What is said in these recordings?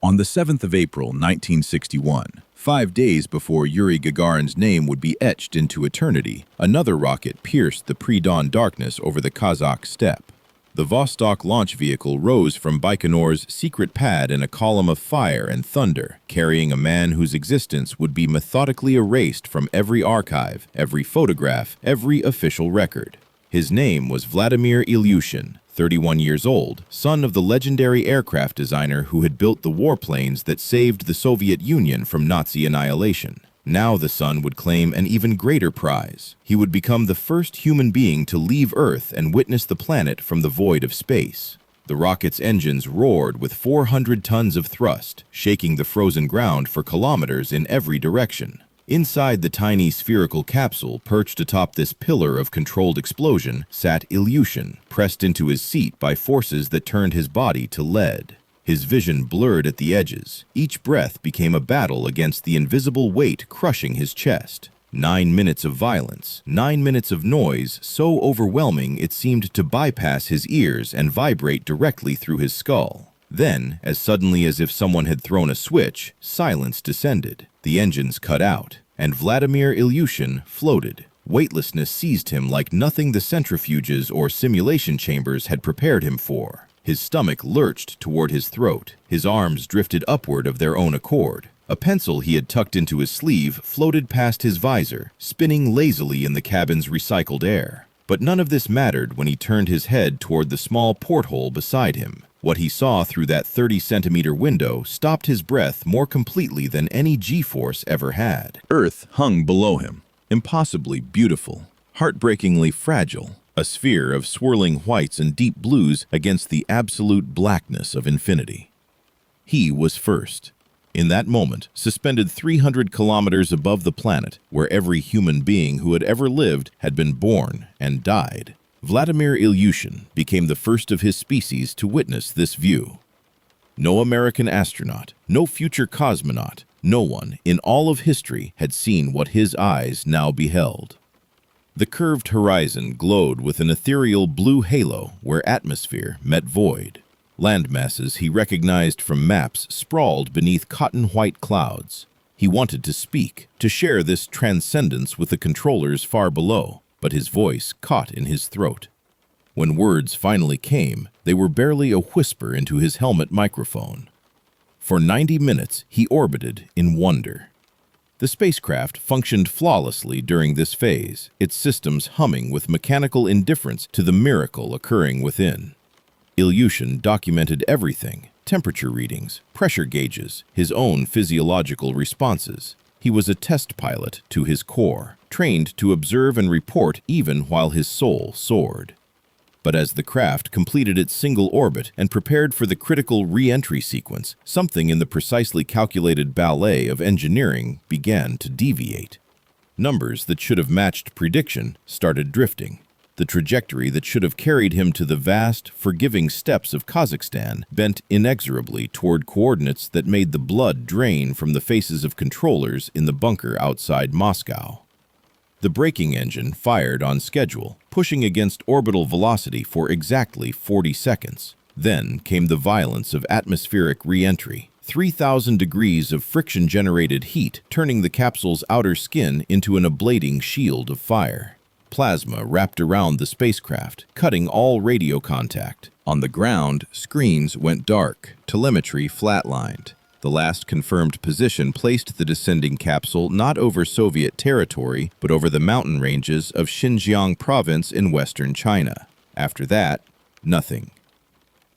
On the 7th of April, 1961, 5 days before Yuri Gagarin's name would be etched into eternity, another rocket pierced the pre-dawn darkness over the Kazakh steppe. The Vostok launch vehicle rose from Baikonur's secret pad in a column of fire and thunder, carrying a man whose existence would be methodically erased from every archive, every photograph, every official record. His name was Vladimir Ilyushin, 31 years old, son of the legendary aircraft designer who had built the warplanes that saved the Soviet Union from Nazi annihilation. Now the son would claim an even greater prize. He would become the first human being to leave Earth and witness the planet from the void of space. The rocket's engines roared with 400 tons of thrust, shaking the frozen ground for kilometers in every direction. Inside the tiny spherical capsule, perched atop this pillar of controlled explosion, sat Ilyushin, pressed into his seat by forces that turned his body to lead. His vision blurred at the edges. Each breath became a battle against the invisible weight crushing his chest. 9 minutes of violence, 9 minutes of noise so overwhelming it seemed to bypass his ears and vibrate directly through his skull. Then, as suddenly as if someone had thrown a switch, silence descended. The engines cut out, and Vladimir Ilyushin floated. Weightlessness seized him like nothing the centrifuges or simulation chambers had prepared him for. His stomach lurched toward his throat. His arms drifted upward of their own accord. A pencil he had tucked into his sleeve floated past his visor, spinning lazily in the cabin's recycled air. But none of this mattered when he turned his head toward the small porthole beside him. What he saw through that 30-centimeter window stopped his breath more completely than any G-force ever had. Earth hung below him, impossibly beautiful, heartbreakingly fragile, a sphere of swirling whites and deep blues against the absolute blackness of infinity. He was first. In that moment, suspended 300 kilometers above the planet, where every human being who had ever lived had been born and died, Vladimir Ilyushin became the first of his species to witness this view. No American astronaut, no future cosmonaut, no one in all of history had seen what his eyes now beheld. The curved horizon glowed with an ethereal blue halo where atmosphere met void. Land masses he recognized from maps sprawled beneath cotton-white clouds. He wanted to speak, to share this transcendence with the controllers far below, but his voice caught in his throat. When words finally came, they were barely a whisper into his helmet microphone. For 90 minutes, he orbited in wonder. The spacecraft functioned flawlessly during this phase, its systems humming with mechanical indifference to the miracle occurring within. Ilyushin documented everything: temperature readings, pressure gauges, his own physiological responses. He was a test pilot to his core, trained to observe and report even while his soul soared. But as the craft completed its single orbit and prepared for the critical re-entry sequence, something in the precisely calculated ballet of engineering began to deviate. Numbers that should have matched prediction started drifting. The trajectory that should have carried him to the vast, forgiving steppes of Kazakhstan bent inexorably toward coordinates that made the blood drain from the faces of controllers in the bunker outside Moscow. The braking engine fired on schedule, pushing against orbital velocity for exactly 40 seconds. Then came the violence of atmospheric re-entry. 3,000 degrees of friction-generated heat, turning the capsule's outer skin into an ablating shield of fire. Plasma wrapped around the spacecraft, cutting all radio contact. On the ground, screens went dark, telemetry flatlined. The last confirmed position placed the descending capsule not over Soviet territory, but over the mountain ranges of Xinjiang province in western China. After that, nothing.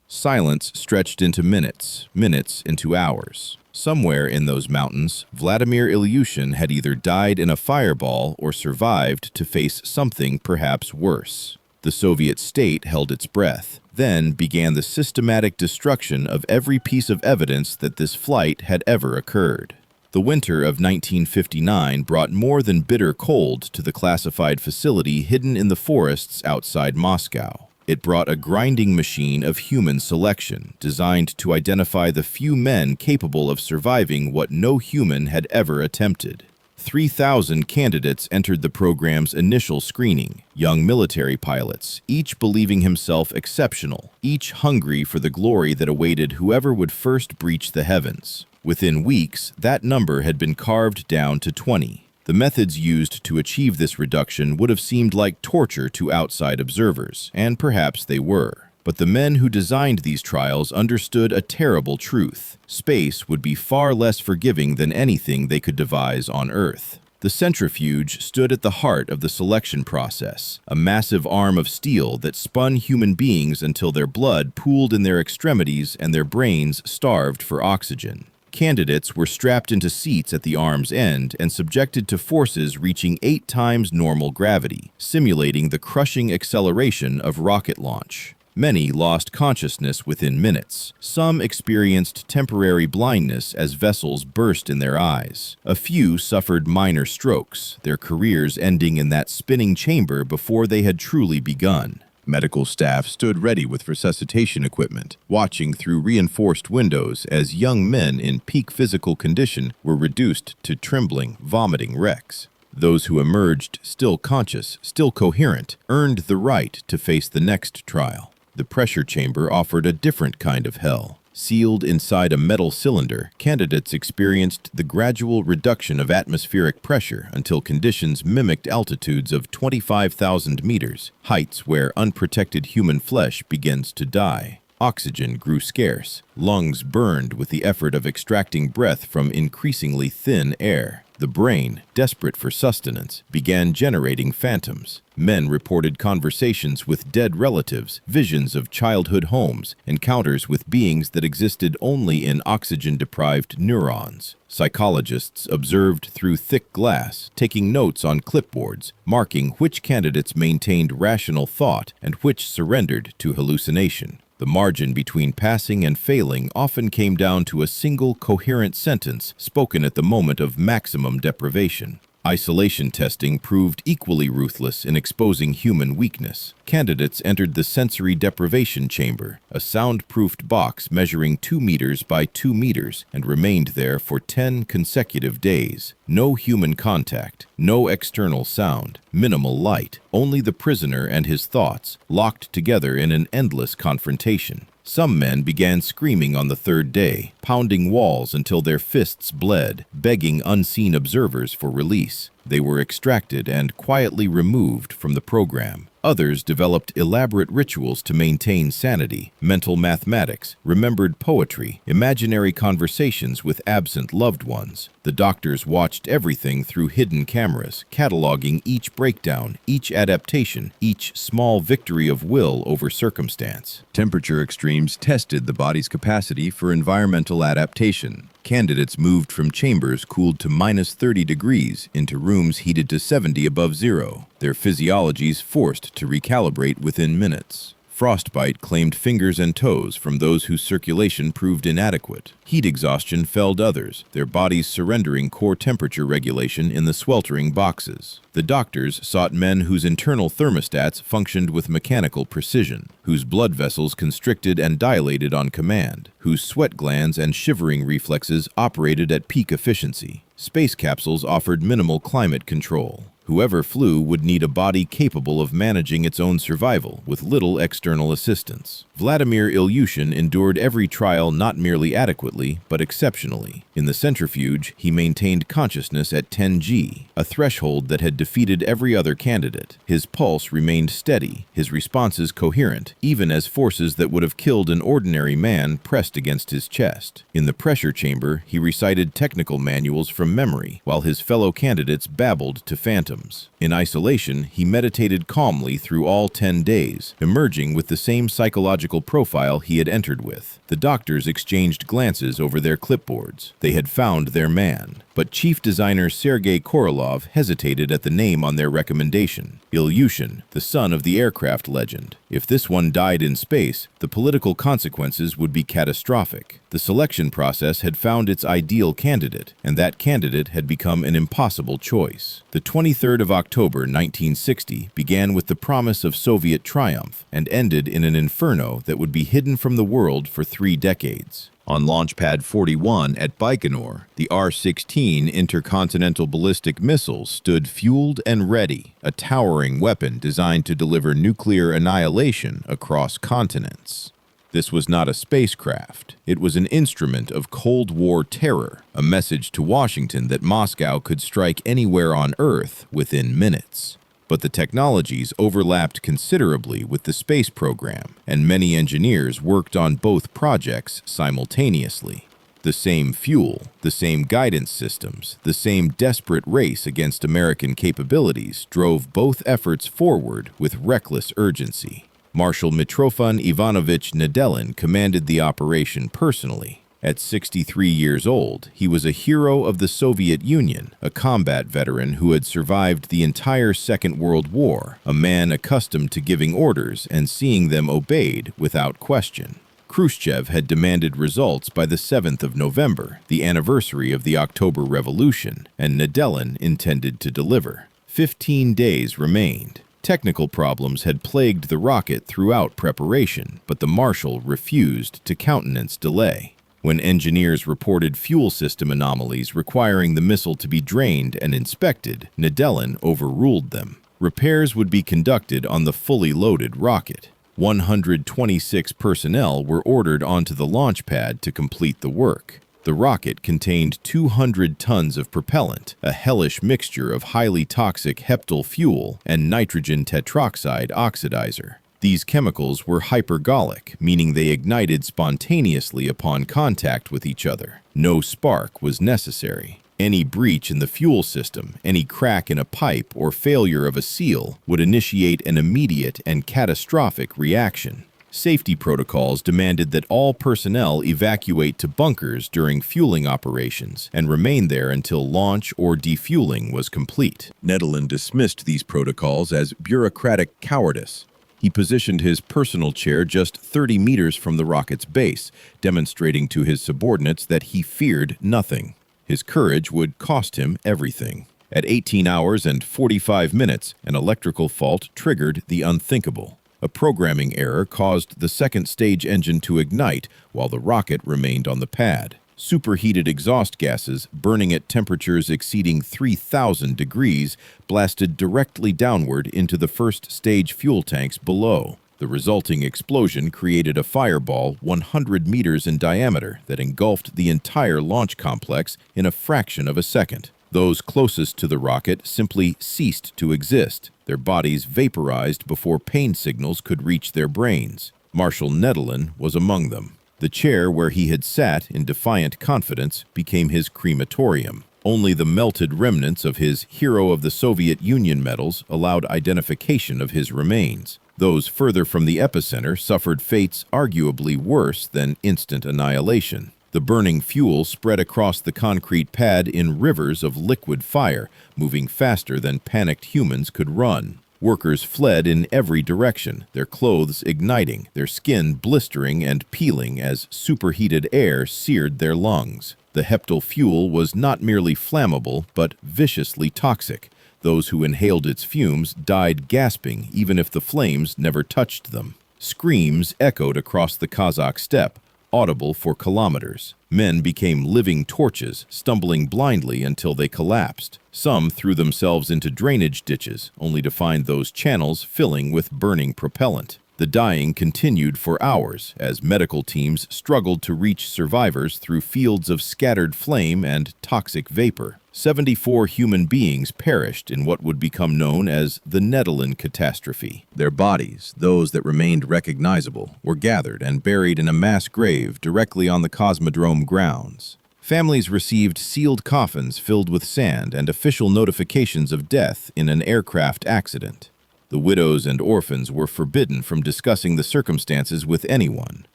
Silence stretched into minutes, minutes into hours. Somewhere in those mountains, Vladimir Ilyushin had either died in a fireball or survived to face something perhaps worse. The Soviet state held its breath. Then began the systematic destruction of every piece of evidence that this flight had ever occurred. The winter of 1959 brought more than bitter cold to the classified facility hidden in the forests outside Moscow. It brought a grinding machine of human selection, designed to identify the few men capable of surviving what no human had ever attempted. 3,000 candidates entered the program's initial screening, young military pilots, each believing himself exceptional, each hungry for the glory that awaited whoever would first breach the heavens. Within weeks, that number had been carved down to 20. The methods used to achieve this reduction would have seemed like torture to outside observers, and perhaps they were. But the men who designed these trials understood a terrible truth. Space would be far less forgiving than anything they could devise on Earth. The centrifuge stood at the heart of the selection process, a massive arm of steel that spun human beings until their blood pooled in their extremities and their brains starved for oxygen. Candidates were strapped into seats at the arm's end and subjected to forces reaching 8 times normal gravity, simulating the crushing acceleration of rocket launch. Many lost consciousness within minutes. Some experienced temporary blindness as vessels burst in their eyes. A few suffered minor strokes, their careers ending in that spinning chamber before they had truly begun. Medical staff stood ready with resuscitation equipment, watching through reinforced windows as young men in peak physical condition were reduced to trembling, vomiting wrecks. Those who emerged still conscious, still coherent, earned the right to face the next trial. The pressure chamber offered a different kind of hell. Sealed inside a metal cylinder, candidates experienced the gradual reduction of atmospheric pressure until conditions mimicked altitudes of 25,000 meters, heights where unprotected human flesh begins to die. Oxygen grew scarce. Lungs burned with the effort of extracting breath from increasingly thin air. The brain, desperate for sustenance, began generating phantoms. Men reported conversations with dead relatives, visions of childhood homes, encounters with beings that existed only in oxygen-deprived neurons. Psychologists observed through thick glass, taking notes on clipboards, marking which candidates maintained rational thought and which surrendered to hallucination. The margin between passing and failing often came down to a single coherent sentence spoken at the moment of maximum deprivation. Isolation testing proved equally ruthless in exposing human weakness. Candidates entered the sensory deprivation chamber, a soundproofed box measuring 2 meters by 2 meters, and remained there for 10 consecutive days. No human contact, no external sound, minimal light, only the prisoner and his thoughts, locked together in an endless confrontation. Some men began screaming on the 3rd day, pounding walls until their fists bled, begging unseen observers for release. They were extracted and quietly removed from the program. Others developed elaborate rituals to maintain sanity, mental mathematics, remembered poetry, imaginary conversations with absent loved ones. The doctors watched everything through hidden cameras, cataloging each breakdown, each adaptation, each small victory of will over circumstance. Temperature extremes tested the body's capacity for environmental adaptation. Candidates moved from chambers cooled to -30 degrees into rooms heated to 70 above zero, their physiologies forced to recalibrate within minutes. Frostbite claimed fingers and toes from those whose circulation proved inadequate. Heat exhaustion felled others, their bodies surrendering core temperature regulation in the sweltering boxes. The doctors sought men whose internal thermostats functioned with mechanical precision, whose blood vessels constricted and dilated on command, whose sweat glands and shivering reflexes operated at peak efficiency. Space capsules offered minimal climate control. Whoever flew would need a body capable of managing its own survival with little external assistance. Vladimir Ilyushin endured every trial not merely adequately, but exceptionally. In the centrifuge, he maintained consciousness at 10 G, a threshold that had defeated every other candidate. His pulse remained steady, his responses coherent, even as forces that would have killed an ordinary man pressed against his chest. In the pressure chamber, he recited technical manuals from memory, while his fellow candidates babbled to phantoms. In isolation, he meditated calmly through all 10 days, emerging with the same psychological profile he had entered with. The doctors exchanged glances over their clipboards. They had found their man. But chief designer Sergei Korolev hesitated at the name on their recommendation. Ilyushin, the son of the aircraft legend. If this one died in space, the political consequences would be catastrophic. The selection process had found its ideal candidate, and that candidate had become an impossible choice. The 23rd of October 1960 began with the promise of Soviet triumph and ended in an inferno that would be hidden from the world for 3 decades. On Launch Pad 41 at Baikonur, the R-16 intercontinental ballistic missiles stood fueled and ready, a towering weapon designed to deliver nuclear annihilation across continents. This was not a spacecraft. It was an instrument of Cold War terror, a message to Washington that Moscow could strike anywhere on Earth within minutes. But the technologies overlapped considerably with the space program, and many engineers worked on both projects simultaneously. The same fuel, the same guidance systems, the same desperate race against American capabilities drove both efforts forward with reckless urgency. Marshal Mitrofan Ivanovich Nedelin commanded the operation personally. At 63 years old, he was a hero of the Soviet Union, a combat veteran who had survived the entire Second World War, a man accustomed to giving orders and seeing them obeyed without question. Khrushchev had demanded results by the 7th of November, the anniversary of the October Revolution, and Nedelin intended to deliver. 15 days remained. Technical problems had plagued the rocket throughout preparation, but the Marshal refused to countenance delay. When engineers reported fuel system anomalies requiring the missile to be drained and inspected, Nedelin overruled them. Repairs would be conducted on the fully loaded rocket. 126 personnel were ordered onto the launch pad to complete the work. The rocket contained 200 tons of propellant, a hellish mixture of highly toxic heptyl fuel and nitrogen tetroxide oxidizer. These chemicals were hypergolic, meaning they ignited spontaneously upon contact with each other. No spark was necessary. Any breach in the fuel system, any crack in a pipe, or failure of a seal would initiate an immediate and catastrophic reaction. Safety protocols demanded that all personnel evacuate to bunkers during fueling operations and remain there until launch or defueling was complete. Nedelin dismissed these protocols as bureaucratic cowardice. He positioned his personal chair just 30 meters from the rocket's base, demonstrating to his subordinates that he feared nothing. His courage would cost him everything. At 18 hours and 45 minutes, an electrical fault triggered the unthinkable. A programming error caused the second stage engine to ignite while the rocket remained on the pad. Superheated exhaust gases, burning at temperatures exceeding 3,000 degrees, blasted directly downward into the first stage fuel tanks below. The resulting explosion created a fireball 100 meters in diameter that engulfed the entire launch complex in a fraction of a second. Those closest to the rocket simply ceased to exist, their bodies vaporized before pain signals could reach their brains. Marshal Nedelin was among them. The chair where he had sat in defiant confidence became his crematorium. Only the melted remnants of his Hero of the Soviet Union medals allowed identification of his remains. Those further from the epicenter suffered fates arguably worse than instant annihilation. The burning fuel spread across the concrete pad in rivers of liquid fire, moving faster than panicked humans could run. Workers fled in every direction, their clothes igniting, their skin blistering and peeling as superheated air seared their lungs. The heptyl fuel was not merely flammable, but viciously toxic. Those who inhaled its fumes died gasping, even if the flames never touched them. Screams echoed across the Kazakh steppe, audible for kilometers. Men became living torches, stumbling blindly until they collapsed. Some threw themselves into drainage ditches, only to find those channels filling with burning propellant. The dying continued for hours as medical teams struggled to reach survivors through fields of scattered flame and toxic vapor. 74 human beings perished in what would become known as the Nedelin catastrophe. Their bodies, those that remained recognizable, were gathered and buried in a mass grave directly on the Cosmodrome grounds. Families received sealed coffins filled with sand and official notifications of death in an aircraft accident. The widows and orphans were forbidden from discussing the circumstances with anyone.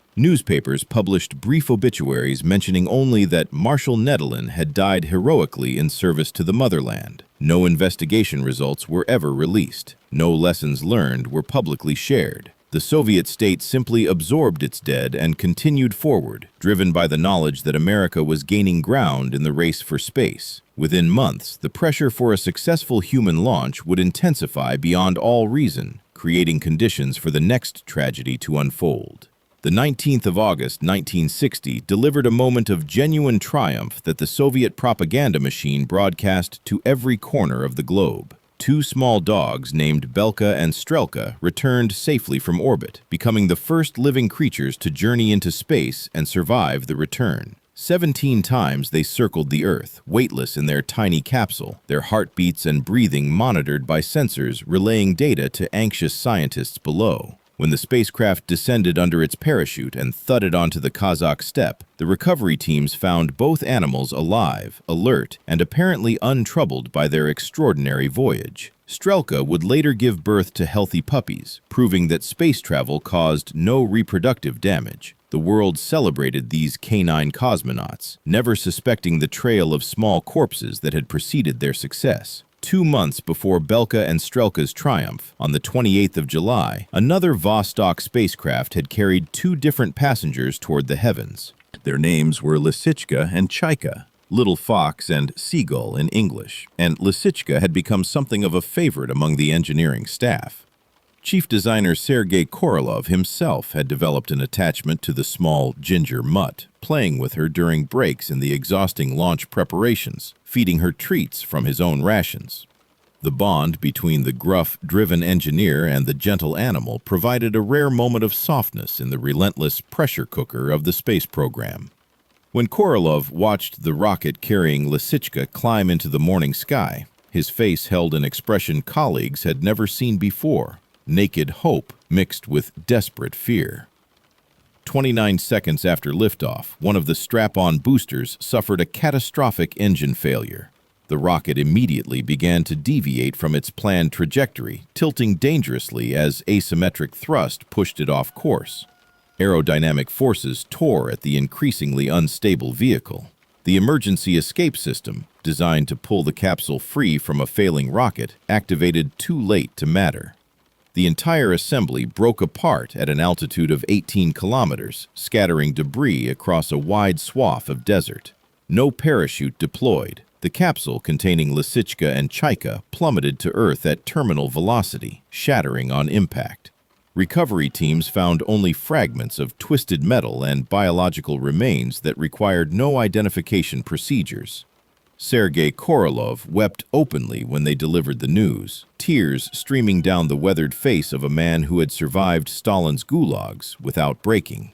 Newspapers published brief obituaries mentioning only that Marshal Nedelin had died heroically in service to the motherland. No investigation results were ever released. No lessons learned were publicly shared. The Soviet state simply absorbed its dead and continued forward, driven by the knowledge that America was gaining ground in the race for space. Within months, the pressure for a successful human launch would intensify beyond all reason, creating conditions for the next tragedy to unfold. The 19th of August, 1960, delivered a moment of genuine triumph that the Soviet propaganda machine broadcast to every corner of the globe. Two small dogs named Belka and Strelka returned safely from orbit, becoming the first living creatures to journey into space and survive the return. 17 times they circled the Earth, weightless in their tiny capsule, their heartbeats and breathing monitored by sensors relaying data to anxious scientists below. When the spacecraft descended under its parachute and thudded onto the Kazakh steppe, the recovery teams found both animals alive, alert, and apparently untroubled by their extraordinary voyage. Strelka would later give birth to healthy puppies, proving that space travel caused no reproductive damage. The world celebrated these canine cosmonauts, never suspecting the trail of small corpses that had preceded their success. 2 months before Belka and Strelka's triumph, on the 28th of July, another Vostok spacecraft had carried 2 different passengers toward the heavens. Their names were Lisichka and Chaika, little fox and seagull in English, and Lisichka had become something of a favorite among the engineering staff. Chief designer Sergei Korolev himself had developed an attachment to the small ginger mutt, playing with her during breaks in the exhausting launch preparations, feeding her treats from his own rations. The bond between the gruff, driven engineer and the gentle animal provided a rare moment of softness in the relentless pressure cooker of the space program. When Korolev watched the rocket carrying Lisichka climb into the morning sky, his face held an expression colleagues had never seen before. Naked hope mixed with desperate fear. 29 seconds after liftoff, one of the strap-on boosters suffered a catastrophic engine failure. The rocket immediately began to deviate from its planned trajectory, tilting dangerously as asymmetric thrust pushed it off course. Aerodynamic forces tore at the increasingly unstable vehicle. The emergency escape system, designed to pull the capsule free from a failing rocket, activated too late to matter. The entire assembly broke apart at an altitude of 18 kilometers, scattering debris across a wide swath of desert. No parachute deployed. The capsule containing Lisichka and Chaika plummeted to Earth at terminal velocity, shattering on impact. Recovery teams found only fragments of twisted metal and biological remains that required no identification procedures. Sergei Korolev wept openly when they delivered the news, tears streaming down the weathered face of a man who had survived Stalin's gulags without breaking.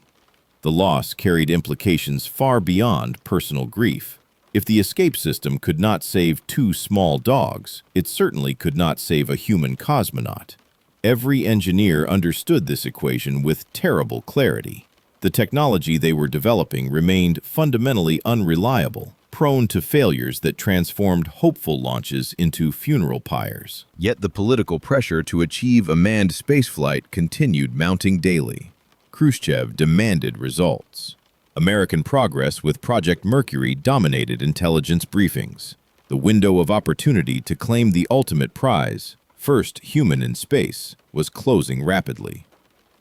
The loss carried implications far beyond personal grief. If the escape system could not save 2 small dogs, it certainly could not save a human cosmonaut. Every engineer understood this equation with terrible clarity. The technology they were developing remained fundamentally unreliable, prone to failures that transformed hopeful launches into funeral pyres. Yet the political pressure to achieve a manned spaceflight continued mounting daily. Khrushchev demanded results. American progress with Project Mercury dominated intelligence briefings. The window of opportunity to claim the ultimate prize, first human in space, was closing rapidly.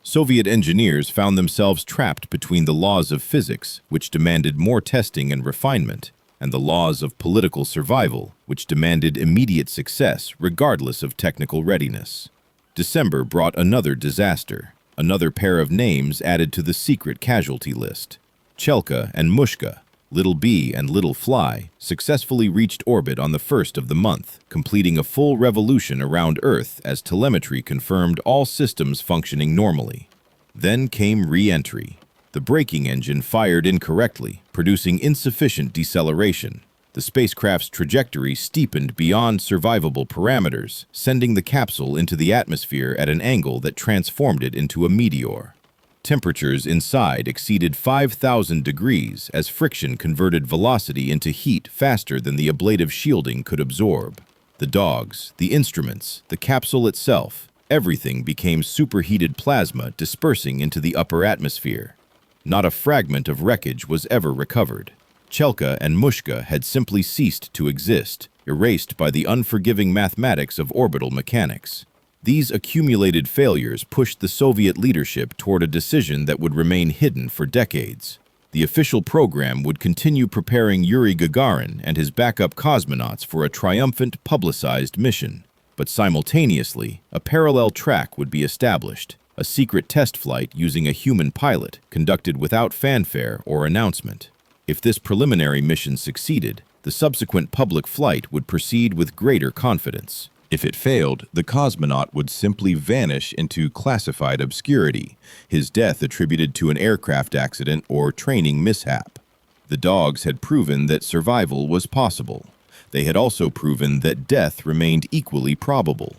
Soviet engineers found themselves trapped between the laws of physics, which demanded more testing and refinement, and the laws of political survival, which demanded immediate success regardless of technical readiness. December brought another disaster, another pair of names added to the secret casualty list. Chelka and Mushka, Little Bee and Little Fly, successfully reached orbit on the 1st of the month, completing a full revolution around Earth as telemetry confirmed all systems functioning normally. Then came re-entry. The braking engine fired incorrectly, producing insufficient deceleration. The spacecraft's trajectory steepened beyond survivable parameters, sending the capsule into the atmosphere at an angle that transformed it into a meteor. Temperatures inside exceeded 5,000 degrees as friction converted velocity into heat faster than the ablative shielding could absorb. The dogs, the instruments, the capsule itself, everything became superheated plasma dispersing into the upper atmosphere. Not a fragment of wreckage was ever recovered. Chelka and Mushka had simply ceased to exist, erased by the unforgiving mathematics of orbital mechanics. These accumulated failures pushed the Soviet leadership toward a decision that would remain hidden for decades. The official program would continue preparing Yuri Gagarin and his backup cosmonauts for a triumphant, publicized mission. But simultaneously, a parallel track would be established. a secret test flight using a human pilot conducted without fanfare or announcement. If this preliminary mission succeeded, the subsequent public flight would proceed with greater confidence. If it failed, the cosmonaut would simply vanish into classified obscurity, his death attributed to an aircraft accident or training mishap. The dogs had proven that survival was possible. They had also proven that death remained equally probable.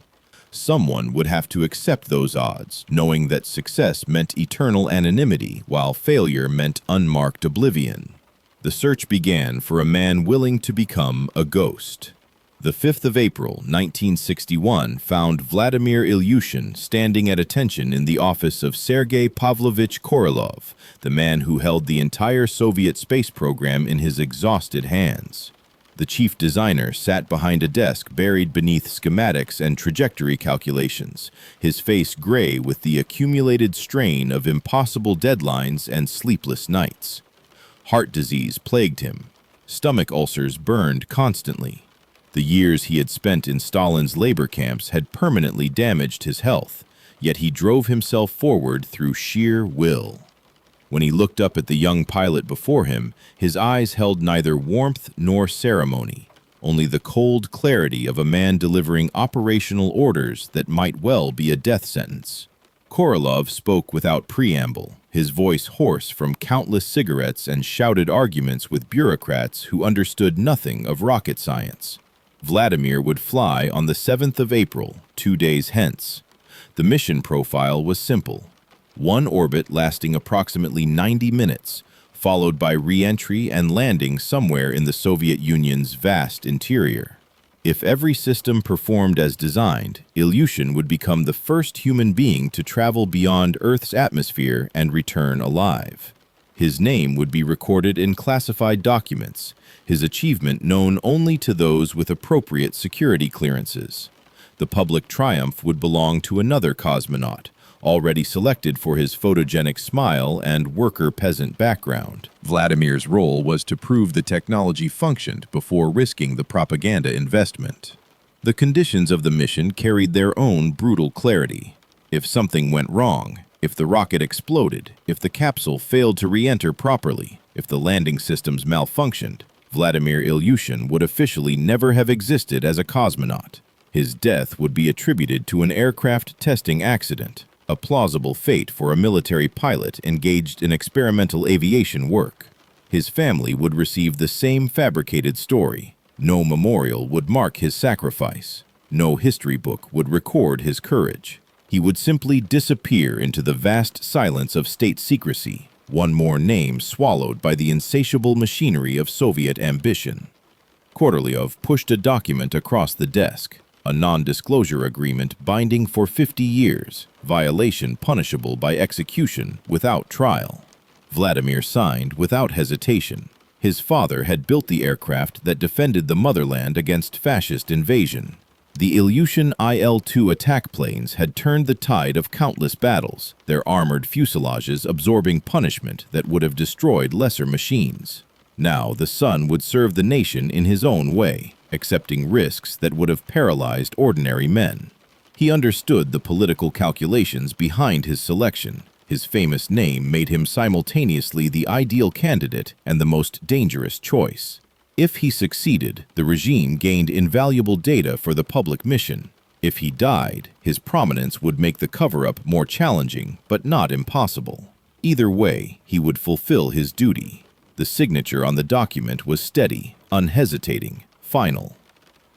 Someone would have to accept those odds, knowing that success meant eternal anonymity, while failure meant unmarked oblivion. The search began for a man willing to become a ghost. The 5th of April, 1961, found Vladimir Ilyushin standing at attention in the office of Sergei Pavlovich Korolev, the man who held the entire Soviet space program in his exhausted hands. The chief designer sat behind a desk buried beneath schematics and trajectory calculations, his face gray with the accumulated strain of impossible deadlines and sleepless nights. Heart disease plagued him. Stomach ulcers burned constantly. The years he had spent in Stalin's labor camps had permanently damaged his health, yet he drove himself forward through sheer will. When he looked up at the young pilot before him, his eyes held neither warmth nor ceremony, only the cold clarity of a man delivering operational orders that might well be a death sentence. Korolev spoke without preamble, his voice hoarse from countless cigarettes and shouted arguments with bureaucrats who understood nothing of rocket science. Vladimir would fly on the 7th of April, 2 days hence. The mission profile was simple. One orbit lasting approximately 90 minutes, followed by re-entry and landing somewhere in the Soviet Union's vast interior. If every system performed as designed, Ilyushin would become the first human being to travel beyond Earth's atmosphere and return alive. His name would be recorded in classified documents, his achievement known only to those with appropriate security clearances. The public triumph would belong to another cosmonaut, already selected for his photogenic smile and worker-peasant background. Vladimir's role was to prove the technology functioned before risking the propaganda investment. The conditions of the mission carried their own brutal clarity. If something went wrong, if the rocket exploded, if the capsule failed to re-enter properly, if the landing systems malfunctioned, Vladimir Ilyushin would officially never have existed as a cosmonaut. His death would be attributed to an aircraft testing accident, a plausible fate for a military pilot engaged in experimental aviation work. His family would receive the same fabricated story. No memorial would mark his sacrifice. No history book would record his courage. He would simply disappear into the vast silence of state secrecy, one more name swallowed by the insatiable machinery of Soviet ambition. Korolev pushed a document across the desk, a non-disclosure agreement binding for 50 years, violation punishable by execution without trial. Vladimir signed without hesitation. His father had built the aircraft that defended the motherland against fascist invasion. The Ilyushin IL-2 attack planes had turned the tide of countless battles, their armored fuselages absorbing punishment that would have destroyed lesser machines. Now the son would serve the nation in his own way, accepting risks that would have paralyzed ordinary men. He understood the political calculations behind his selection. His famous name made him simultaneously the ideal candidate and the most dangerous choice. If he succeeded, the regime gained invaluable data for the public mission. If he died, his prominence would make the cover-up more challenging, but not impossible. Either way, he would fulfill his duty. The signature on the document was steady, unhesitating, final.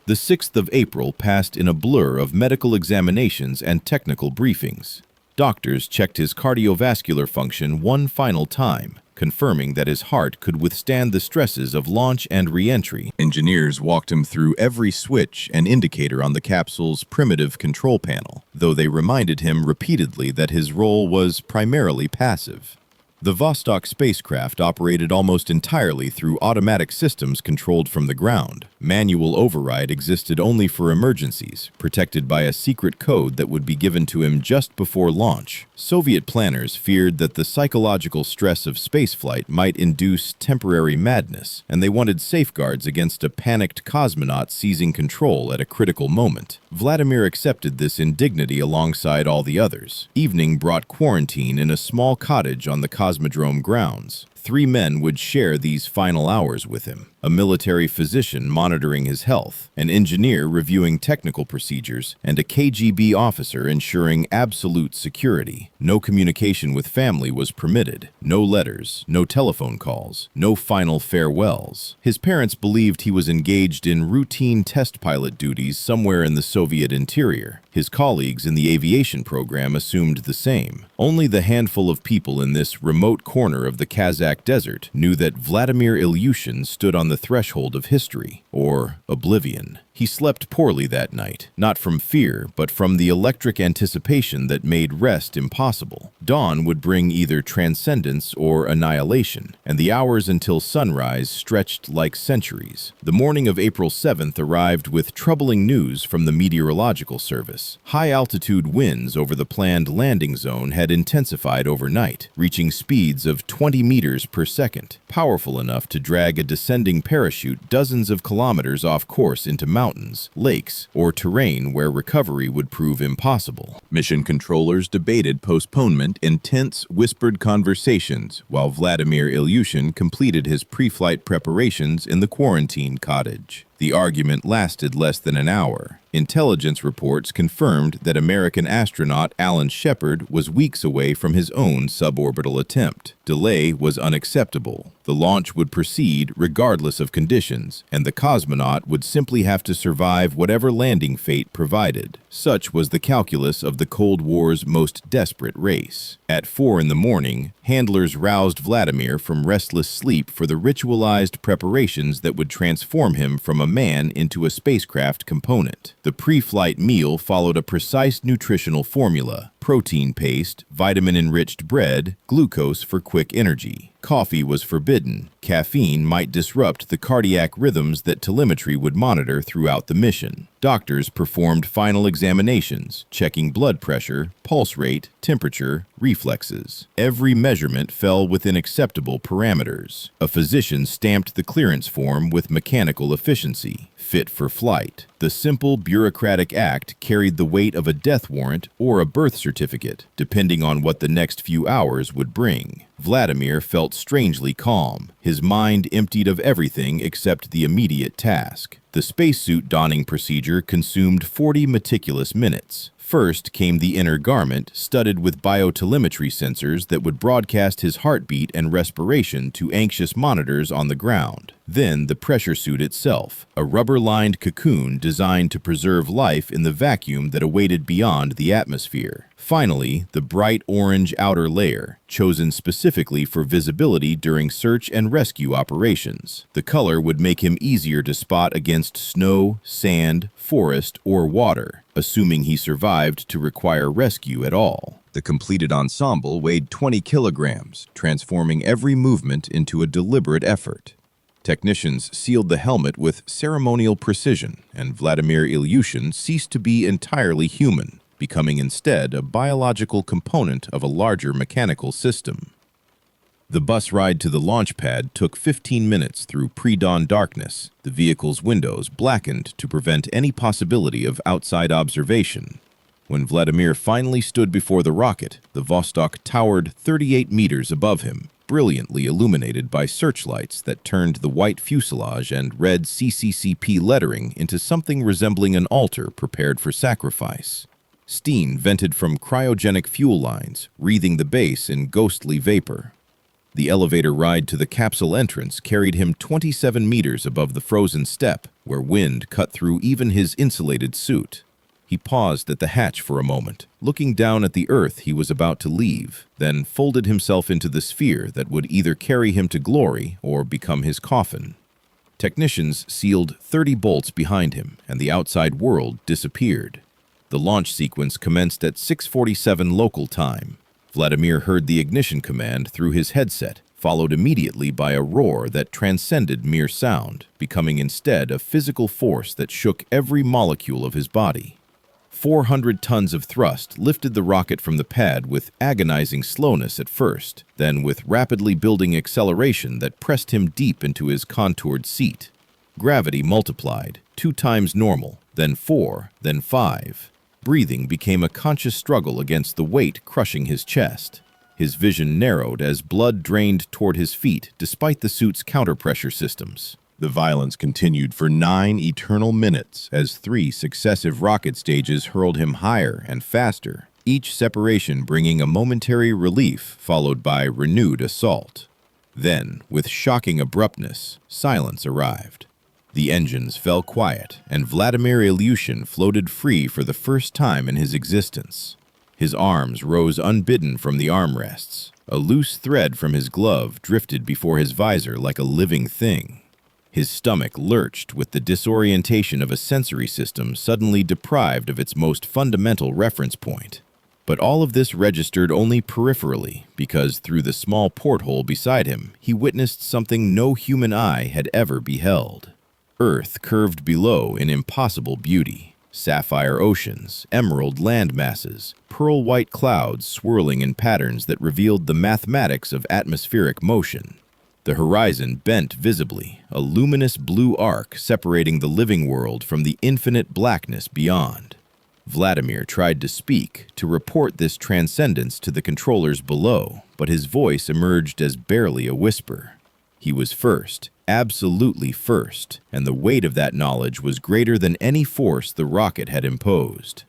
The 6th of April passed in a blur of medical examinations and technical briefings. Doctors checked his cardiovascular function one final time, confirming that his heart could withstand the stresses of launch and re-entry. Engineers walked him through every switch and indicator on the capsule's primitive control panel, though they reminded him repeatedly that his role was primarily passive. The Vostok spacecraft operated almost entirely through automatic systems controlled from the ground. Manual override existed only for emergencies, protected by a secret code that would be given to him just before launch. Soviet planners feared that the psychological stress of spaceflight might induce temporary madness, and they wanted safeguards against a panicked cosmonaut seizing control at a critical moment. Vladimir accepted this indignity alongside all the others. Evening brought quarantine in a small cottage on the Cosmodrome grounds. 3 men would share these final hours with him: a military physician monitoring his health, an engineer reviewing technical procedures, and a KGB officer ensuring absolute security. No communication with family was permitted. No letters, no telephone calls, no final farewells. His parents believed he was engaged in routine test pilot duties somewhere in the Soviet interior. His colleagues in the aviation program assumed the same. Only the handful of people in this remote corner of the Kazakh desert knew that Vladimir Ilyushin stood on the threshold of history, or oblivion. He slept poorly that night, not from fear, but from the electric anticipation that made rest impossible. Dawn would bring either transcendence or annihilation, and the hours until sunrise stretched like centuries. The morning of April 7th arrived with troubling news from the meteorological service. High-altitude winds over the planned landing zone had intensified overnight, reaching speeds of 20 meters per second, powerful enough to drag a descending parachute dozens of kilometers off course into mountains, lakes, or terrain where recovery would prove impossible. Mission controllers debated postponement in tense, whispered conversations while Vladimir Ilyushin completed his pre-flight preparations in the quarantine cottage. The argument lasted less than an hour. Intelligence reports confirmed that American astronaut Alan Shepard was weeks away from his own suborbital attempt. Delay was unacceptable. The launch would proceed regardless of conditions, and the cosmonaut would simply have to survive whatever landing fate provided. Such was the calculus of the Cold War's most desperate race. At 4 in the morning, handlers roused Vladimir from restless sleep for the ritualized preparations that would transform him from a man into a spacecraft component. The pre-flight meal followed a precise nutritional formula: protein paste, vitamin-enriched bread, glucose for quick energy. Coffee was forbidden. Caffeine might disrupt the cardiac rhythms that telemetry would monitor throughout the mission. Doctors performed final examinations, checking blood pressure, pulse rate, temperature, reflexes. Every measurement fell within acceptable parameters. A physician stamped the clearance form with mechanical efficiency: fit for flight. The simple bureaucratic act carried the weight of a death warrant or a birth certificate, depending on what the next few hours would bring. Vladimir felt strangely calm, his mind emptied of everything except the immediate task. The spacesuit donning procedure consumed 40 meticulous minutes. First came the inner garment, studded with biotelemetry sensors that would broadcast his heartbeat and respiration to anxious monitors on the ground. Then the pressure suit itself, a rubber-lined cocoon designed to preserve life in the vacuum that awaited beyond the atmosphere. Finally, the bright orange outer layer, chosen specifically for visibility during search and rescue operations. The color would make him easier to spot against snow, sand, forest, or water, assuming he survived to require rescue at all. The completed ensemble weighed 20 kilograms, transforming every movement into a deliberate effort. Technicians sealed the helmet with ceremonial precision, and Vladimir Ilyushin ceased to be entirely human, becoming instead a biological component of a larger mechanical system. The bus ride to the launch pad took 15 minutes through pre-dawn darkness, the vehicle's windows blackened to prevent any possibility of outside observation. When Vladimir finally stood before the rocket, the Vostok towered 38 meters above him, brilliantly illuminated by searchlights that turned the white fuselage and red CCCP lettering into something resembling an altar prepared for sacrifice. Steam vented from cryogenic fuel lines, wreathing the base in ghostly vapor. The elevator ride to the capsule entrance carried him 27 meters above the frozen steppe, where wind cut through even his insulated suit. He paused at the hatch for a moment, looking down at the Earth he was about to leave, then folded himself into the sphere that would either carry him to glory or become his coffin. Technicians sealed 30 bolts behind him, and the outside world disappeared. The launch sequence commenced at 6:47 local time. Vladimir heard the ignition command through his headset, followed immediately by a roar that transcended mere sound, becoming instead a physical force that shook every molecule of his body. 400 tons of thrust lifted the rocket from the pad with agonizing slowness at first, then with rapidly building acceleration that pressed him deep into his contoured seat. Gravity multiplied, 2 times normal, then 4, then 5. Breathing became a conscious struggle against the weight crushing his chest. His vision narrowed as blood drained toward his feet despite the suit's counterpressure systems. The violence continued for 9 eternal minutes as 3 successive rocket stages hurled him higher and faster, each separation bringing a momentary relief followed by renewed assault. Then, with shocking abruptness, silence arrived. The engines fell quiet, and Vladimir Ilyushin floated free for the first time in his existence. His arms rose unbidden from the armrests. A loose thread from his glove drifted before his visor like a living thing. His stomach lurched with the disorientation of a sensory system suddenly deprived of its most fundamental reference point. But all of this registered only peripherally, because through the small porthole beside him, he witnessed something no human eye had ever beheld. Earth curved below in impossible beauty. Sapphire oceans, emerald land masses, pearl-white clouds swirling in patterns that revealed the mathematics of atmospheric motion. The horizon bent visibly, a luminous blue arc separating the living world from the infinite blackness beyond. Vladimir tried to speak, to report this transcendence to the controllers below, but his voice emerged as barely a whisper. He was first, absolutely first, and the weight of that knowledge was greater than any force the rocket had imposed.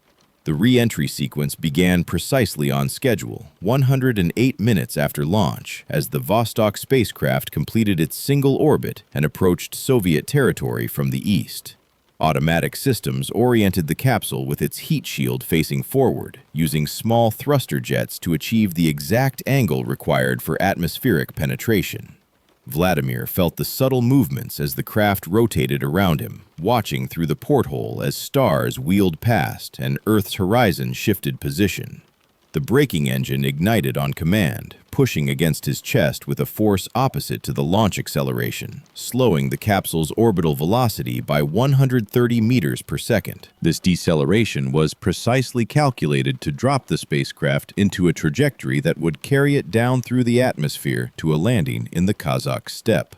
The re-entry sequence began precisely on schedule, 108 minutes after launch, as the Vostok spacecraft completed its single orbit and approached Soviet territory from the east. Automatic systems oriented the capsule with its heat shield facing forward, using small thruster jets to achieve the exact angle required for atmospheric penetration. Vladimir felt the subtle movements as the craft rotated around him, watching through the porthole as stars wheeled past and Earth's horizon shifted position. The braking engine ignited on command, pushing against his chest with a force opposite to the launch acceleration, slowing the capsule's orbital velocity by 130 meters per second. This deceleration was precisely calculated to drop the spacecraft into a trajectory that would carry it down through the atmosphere to a landing in the Kazakh steppe.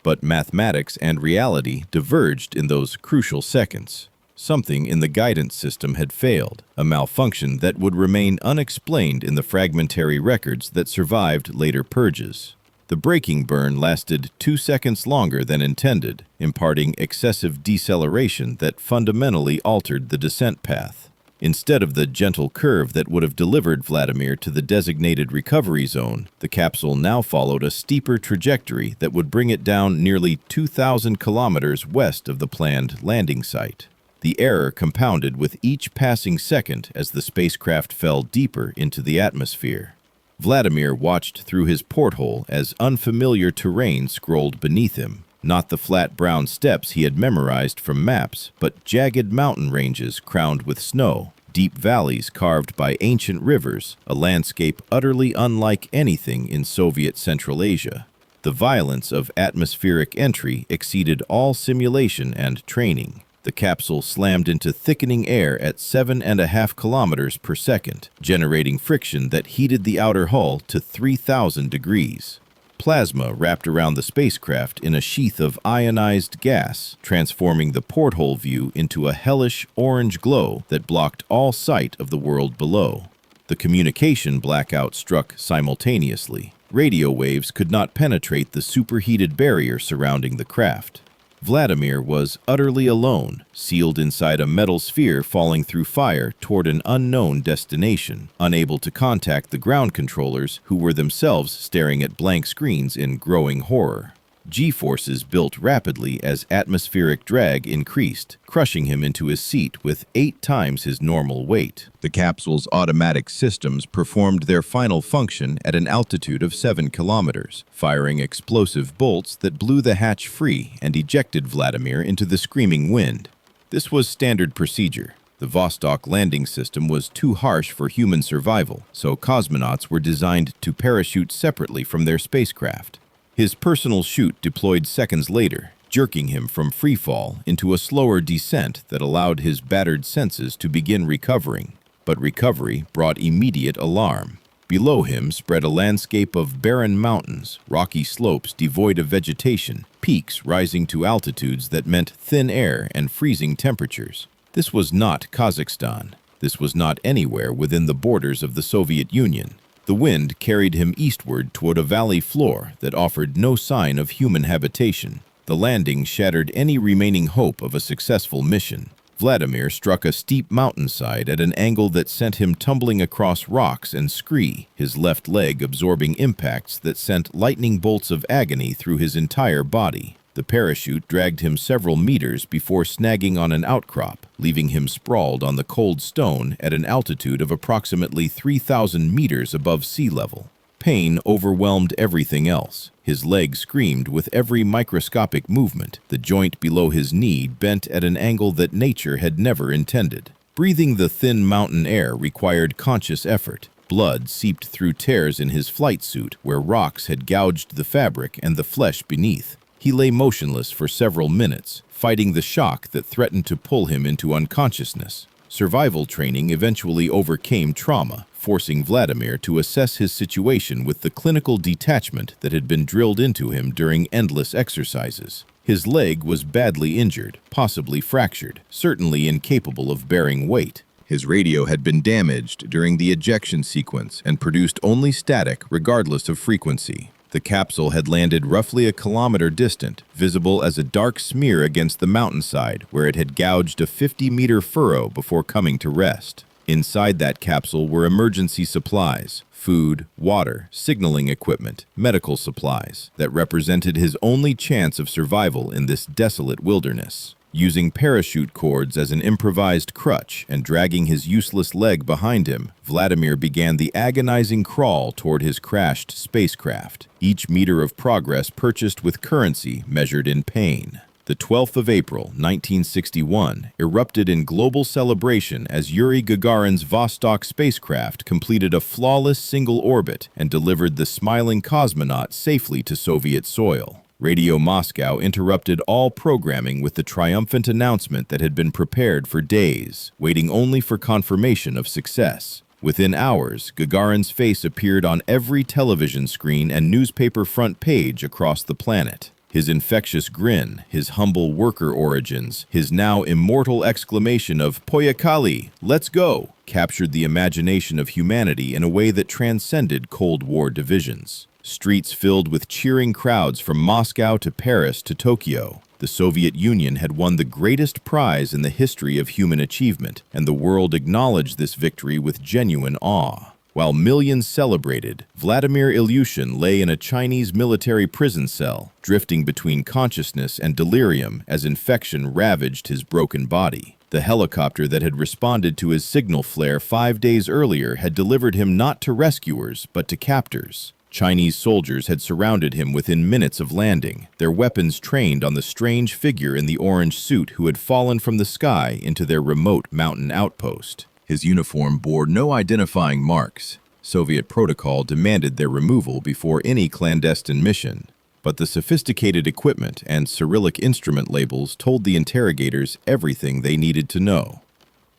But mathematics and reality diverged in those crucial seconds. Something in the guidance system had failed, a malfunction that would remain unexplained in the fragmentary records that survived later purges. The braking burn lasted 2 seconds longer than intended, imparting excessive deceleration that fundamentally altered the descent path. Instead of the gentle curve that would have delivered Vladimir to the designated recovery zone, the capsule now followed a steeper trajectory that would bring it down nearly 2,000 kilometers west of the planned landing site. The error compounded with each passing second as the spacecraft fell deeper into the atmosphere. Vladimir watched through his porthole as unfamiliar terrain scrolled beneath him. Not the flat brown steppes he had memorized from maps, but jagged mountain ranges crowned with snow, deep valleys carved by ancient rivers, a landscape utterly unlike anything in Soviet Central Asia. The violence of atmospheric entry exceeded all simulation and training. The capsule slammed into thickening air at 7.5 kilometers per second, generating friction that heated the outer hull to 3,000 degrees. Plasma wrapped around the spacecraft in a sheath of ionized gas, transforming the porthole view into a hellish orange glow that blocked all sight of the world below. The communication blackout struck simultaneously. Radio waves could not penetrate the superheated barrier surrounding the craft. Vladimir was utterly alone, sealed inside a metal sphere falling through fire toward an unknown destination, unable to contact the ground controllers who were themselves staring at blank screens in growing horror. G-forces built rapidly as atmospheric drag increased, crushing him into his seat with 8 times his normal weight. The capsule's automatic systems performed their final function at an altitude of 7 kilometers, firing explosive bolts that blew the hatch free and ejected Vladimir into the screaming wind. This was standard procedure. The Vostok landing system was too harsh for human survival, so cosmonauts were designed to parachute separately from their spacecraft. His personal chute deployed seconds later, jerking him from freefall into a slower descent that allowed his battered senses to begin recovering. But recovery brought immediate alarm. Below him spread a landscape of barren mountains, rocky slopes devoid of vegetation, peaks rising to altitudes that meant thin air and freezing temperatures. This was not Kazakhstan. This was not anywhere within the borders of the Soviet Union. The wind carried him eastward toward a valley floor that offered no sign of human habitation. The landing shattered any remaining hope of a successful mission. Vladimir struck a steep mountainside at an angle that sent him tumbling across rocks and scree, his left leg absorbing impacts that sent lightning bolts of agony through his entire body. The parachute dragged him several meters before snagging on an outcrop, leaving him sprawled on the cold stone at an altitude of approximately 3,000 meters above sea level. Pain overwhelmed everything else. His leg screamed with every microscopic movement. The joint below his knee bent at an angle that nature had never intended. Breathing the thin mountain air required conscious effort. Blood seeped through tears in his flight suit where rocks had gouged the fabric and the flesh beneath. He lay motionless for several minutes, fighting the shock that threatened to pull him into unconsciousness. Survival training eventually overcame trauma, forcing Vladimir to assess his situation with the clinical detachment that had been drilled into him during endless exercises. His leg was badly injured, possibly fractured, certainly incapable of bearing weight. His radio had been damaged during the ejection sequence and produced only static regardless of frequency. The capsule had landed roughly a kilometer distant, visible as a dark smear against the mountainside where it had gouged a 50-meter furrow before coming to rest. Inside that capsule were emergency supplies, food, water, signaling equipment, medical supplies that represented his only chance of survival in this desolate wilderness. Using parachute cords as an improvised crutch and dragging his useless leg behind him, Vladimir began the agonizing crawl toward his crashed spacecraft, each meter of progress purchased with currency measured in pain. The 12th of April, 1961, erupted in global celebration as Yuri Gagarin's Vostok spacecraft completed a flawless single orbit and delivered the smiling cosmonaut safely to Soviet soil. Radio Moscow interrupted all programming with the triumphant announcement that had been prepared for days, waiting only for confirmation of success. Within hours, Gagarin's face appeared on every television screen and newspaper front page across the planet. His infectious grin, his humble worker origins, his now immortal exclamation of "Poyakali, let's go!" captured the imagination of humanity in a way that transcended Cold War divisions. Streets filled with cheering crowds from Moscow to Paris to Tokyo. The Soviet Union had won the greatest prize in the history of human achievement, and the world acknowledged this victory with genuine awe. While millions celebrated, Vladimir Ilyushin lay in a Chinese military prison cell, drifting between consciousness and delirium as infection ravaged his broken body. The helicopter that had responded to his signal flare 5 days earlier had delivered him not to rescuers, but to captors. Chinese soldiers had surrounded him within minutes of landing, their weapons trained on the strange figure in the orange suit who had fallen from the sky into their remote mountain outpost. His uniform bore no identifying marks. Soviet protocol demanded their removal before any clandestine mission, but the sophisticated equipment and Cyrillic instrument labels told the interrogators everything they needed to know.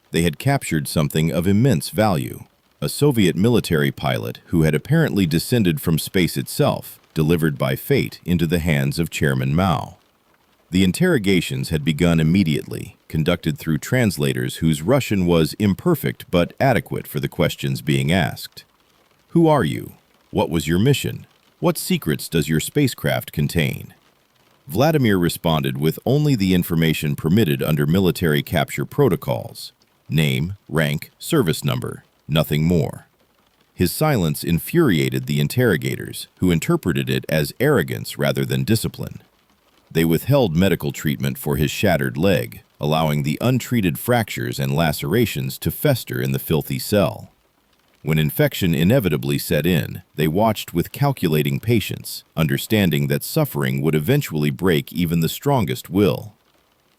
They had captured something of immense value. A Soviet military pilot who had apparently descended from space itself, delivered by fate into the hands of Chairman Mao. The interrogations had begun immediately, conducted through translators whose Russian was imperfect but adequate for the questions being asked. Who are you? What was your mission? What secrets does your spacecraft contain? Vladimir responded with only the information permitted under military capture protocols: name, rank, service number. Nothing more. His silence infuriated the interrogators, who interpreted it as arrogance rather than discipline. They withheld medical treatment for his shattered leg, allowing the untreated fractures and lacerations to fester in the filthy cell. When infection inevitably set in, they watched with calculating patience, understanding that suffering would eventually break even the strongest will.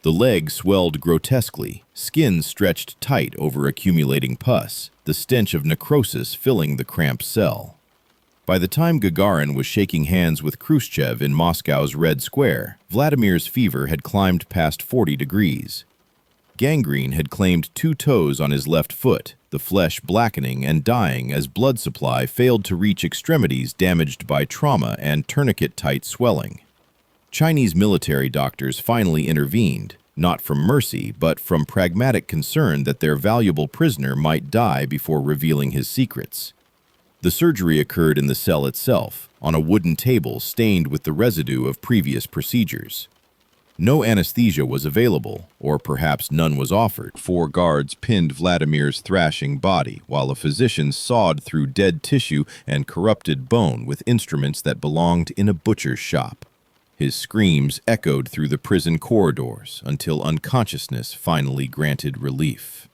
The leg swelled grotesquely, skin stretched tight over accumulating pus, the stench of necrosis filling the cramped cell. By the time Gagarin was shaking hands with Khrushchev in Moscow's Red Square, Vladimir's fever had climbed past 40 degrees. Gangrene had claimed 2 toes on his left foot, the flesh blackening and dying as blood supply failed to reach extremities damaged by trauma and tourniquet-tight swelling. Chinese military doctors finally intervened, not from mercy, but from pragmatic concern that their valuable prisoner might die before revealing his secrets. The surgery occurred in the cell itself, on a wooden table stained with the residue of previous procedures. No anesthesia was available, or perhaps none was offered. 4 guards pinned Vladimir's thrashing body, while a physician sawed through dead tissue and corrupted bone with instruments that belonged in a butcher's shop. His screams echoed through the prison corridors until unconsciousness finally granted relief.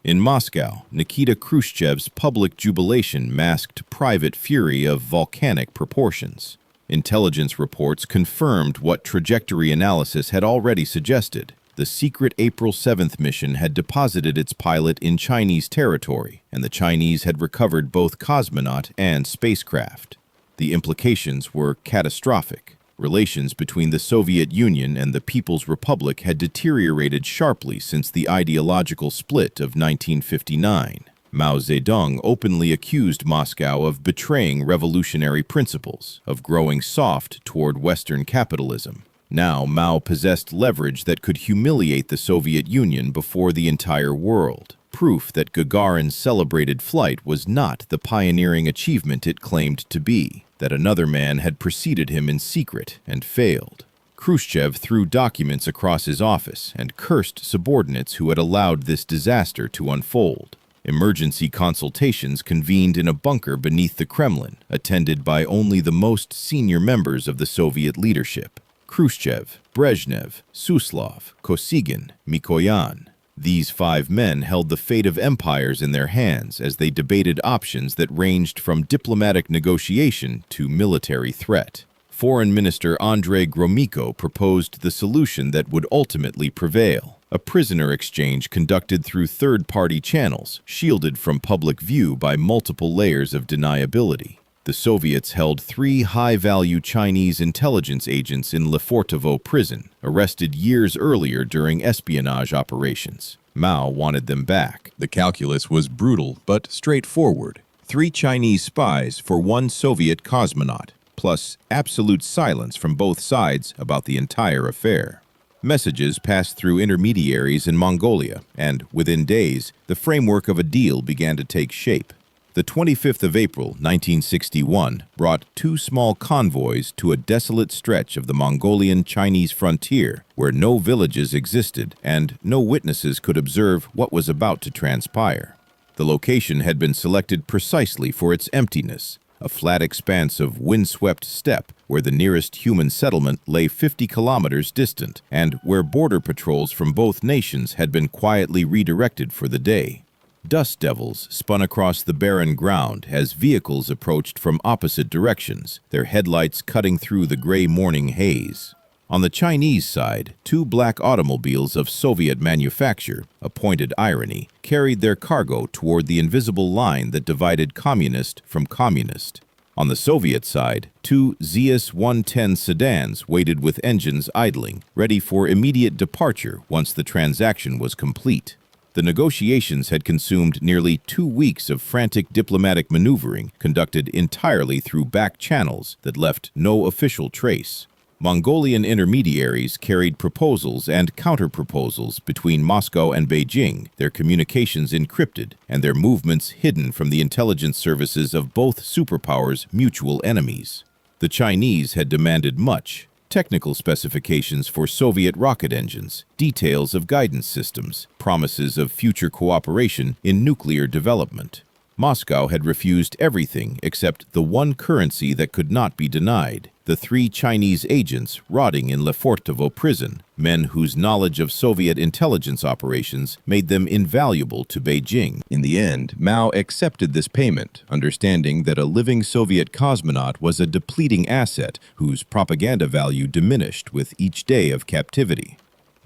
In Moscow, Nikita Khrushchev's public jubilation masked private fury of volcanic proportions. Intelligence reports confirmed what trajectory analysis had already suggested. The secret April 7th mission had deposited its pilot in Chinese territory, and the Chinese had recovered both cosmonaut and spacecraft. The implications were catastrophic. Relations between the Soviet Union and the People's Republic had deteriorated sharply since the ideological split of 1959. Mao Zedong openly accused Moscow of betraying revolutionary principles, of growing soft toward Western capitalism. Now Mao possessed leverage that could humiliate the Soviet Union before the entire world. Proof that Gagarin's celebrated flight was not the pioneering achievement it claimed to be, that another man had preceded him in secret and failed. Khrushchev threw documents across his office and cursed subordinates who had allowed this disaster to unfold. Emergency consultations convened in a bunker beneath the Kremlin, attended by only the most senior members of the Soviet leadership: Khrushchev, Brezhnev, Suslov, Kosygin, Mikoyan. These 5 men held the fate of empires in their hands as they debated options that ranged from diplomatic negotiation to military threat. Foreign Minister Andrei Gromyko proposed the solution that would ultimately prevail: a prisoner exchange conducted through third-party channels, shielded from public view by multiple layers of deniability. The Soviets held 3 high-value Chinese intelligence agents in Lefortovo prison, arrested years earlier during espionage operations. Mao wanted them back. The calculus was brutal but straightforward. 3 Chinese spies for 1 Soviet cosmonaut, plus absolute silence from both sides about the entire affair. Messages passed through intermediaries in Mongolia, and within days, the framework of a deal began to take shape. The 25th of April, 1961, brought 2 small convoys to a desolate stretch of the Mongolian-Chinese frontier where no villages existed and no witnesses could observe what was about to transpire. The location had been selected precisely for its emptiness, a flat expanse of windswept steppe where the nearest human settlement lay 50 kilometers distant and where border patrols from both nations had been quietly redirected for the day. Dust devils spun across the barren ground as vehicles approached from opposite directions, their headlights cutting through the gray morning haze. On the Chinese side, 2 black automobiles of Soviet manufacture, a pointed irony, carried their cargo toward the invisible line that divided communist from communist. On the Soviet side, 2 ZS-110 sedans waited with engines idling, ready for immediate departure once the transaction was complete. The negotiations had consumed nearly 2 weeks of frantic diplomatic maneuvering conducted entirely through back channels that left no official trace. Mongolian intermediaries carried proposals and counter-proposals between Moscow and Beijing, their communications encrypted and their movements hidden from the intelligence services of both superpowers' mutual enemies. The Chinese had demanded much: technical specifications for Soviet rocket engines, details of guidance systems, promises of future cooperation in nuclear development. Moscow had refused everything except the one currency that could not be denied: the 3 Chinese agents rotting in Lefortovo prison, men whose knowledge of Soviet intelligence operations made them invaluable to Beijing. In the end, Mao accepted this payment, understanding that a living Soviet cosmonaut was a depleting asset whose propaganda value diminished with each day of captivity.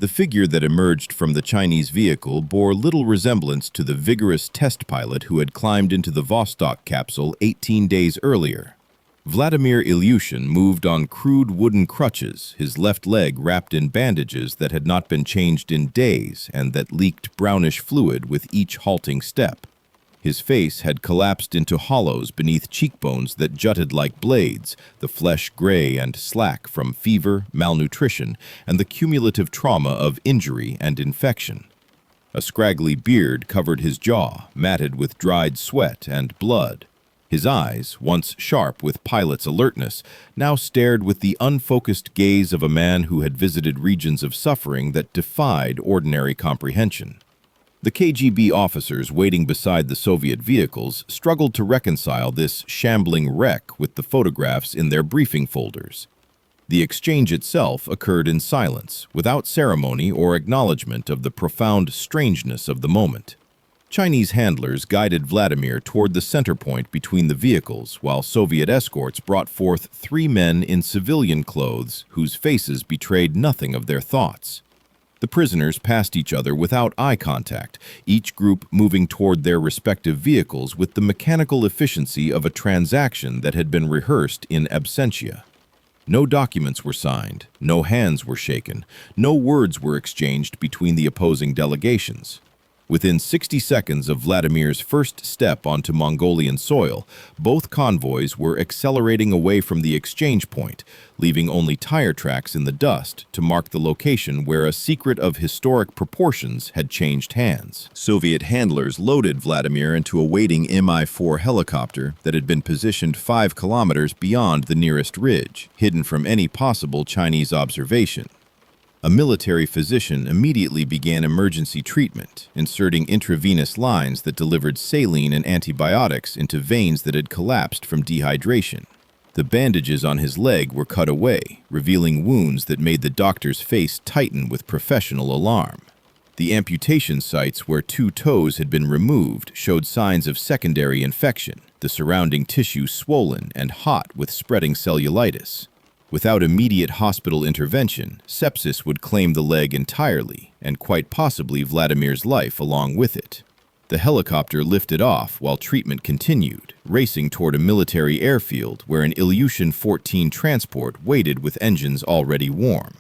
The figure that emerged from the Chinese vehicle bore little resemblance to the vigorous test pilot who had climbed into the Vostok capsule 18 days earlier. Vladimir Ilyushin moved on crude wooden crutches, his left leg wrapped in bandages that had not been changed in days and that leaked brownish fluid with each halting step. His face had collapsed into hollows beneath cheekbones that jutted like blades, the flesh gray and slack from fever, malnutrition, and the cumulative trauma of injury and infection. A scraggly beard covered his jaw, matted with dried sweat and blood. His eyes, once sharp with pilot's alertness, now stared with the unfocused gaze of a man who had visited regions of suffering that defied ordinary comprehension. The KGB officers waiting beside the Soviet vehicles struggled to reconcile this shambling wreck with the photographs in their briefing folders. The exchange itself occurred in silence, without ceremony or acknowledgement of the profound strangeness of the moment. Chinese handlers guided Vladimir toward the center point between the vehicles, while Soviet escorts brought forth 3 men in civilian clothes whose faces betrayed nothing of their thoughts. The prisoners passed each other without eye contact, each group moving toward their respective vehicles with the mechanical efficiency of a transaction that had been rehearsed in absentia. No documents were signed, no hands were shaken, no words were exchanged between the opposing delegations. Within 60 seconds of Vladimir's first step onto Mongolian soil, both convoys were accelerating away from the exchange point, leaving only tire tracks in the dust to mark the location where a secret of historic proportions had changed hands. Soviet handlers loaded Vladimir into a waiting Mi-4 helicopter that had been positioned 5 kilometers beyond the nearest ridge, hidden from any possible Chinese observation. A military physician immediately began emergency treatment, inserting intravenous lines that delivered saline and antibiotics into veins that had collapsed from dehydration. The bandages on his leg were cut away, revealing wounds that made the doctor's face tighten with professional alarm. The amputation sites where 2 toes had been removed showed signs of secondary infection, the surrounding tissue swollen and hot with spreading cellulitis. Without immediate hospital intervention, sepsis would claim the leg entirely, and quite possibly Vladimir's life along with it. The helicopter lifted off while treatment continued, racing toward a military airfield where an Ilyushin 14 transport waited with engines already warm.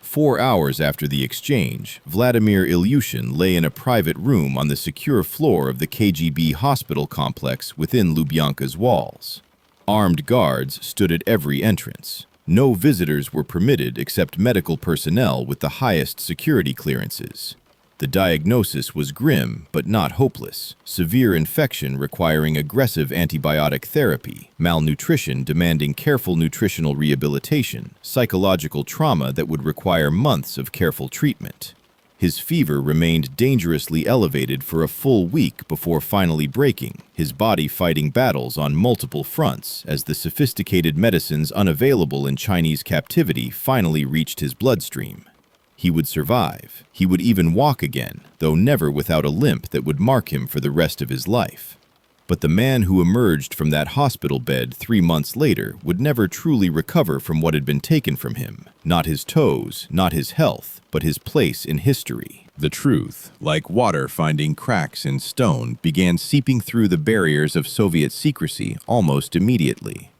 4 hours after the exchange, Vladimir Ilyushin lay in a private room on the secure floor of the KGB hospital complex within Lubyanka's walls. Armed guards stood at every entrance. No visitors were permitted except medical personnel with the highest security clearances. The diagnosis was grim but not hopeless: severe infection requiring aggressive antibiotic therapy, malnutrition demanding careful nutritional rehabilitation, psychological trauma that would require months of careful treatment. His fever remained dangerously elevated for a full week before finally breaking, his body fighting battles on multiple fronts as the sophisticated medicines unavailable in Chinese captivity finally reached his bloodstream. He would survive. He would even walk again, though never without a limp that would mark him for the rest of his life. But the man who emerged from that hospital bed 3 months later would never truly recover from what had been taken from him. Not his toes, not his health, but his place in history. The truth, like water finding cracks in stone, began seeping through the barriers of Soviet secrecy almost immediately.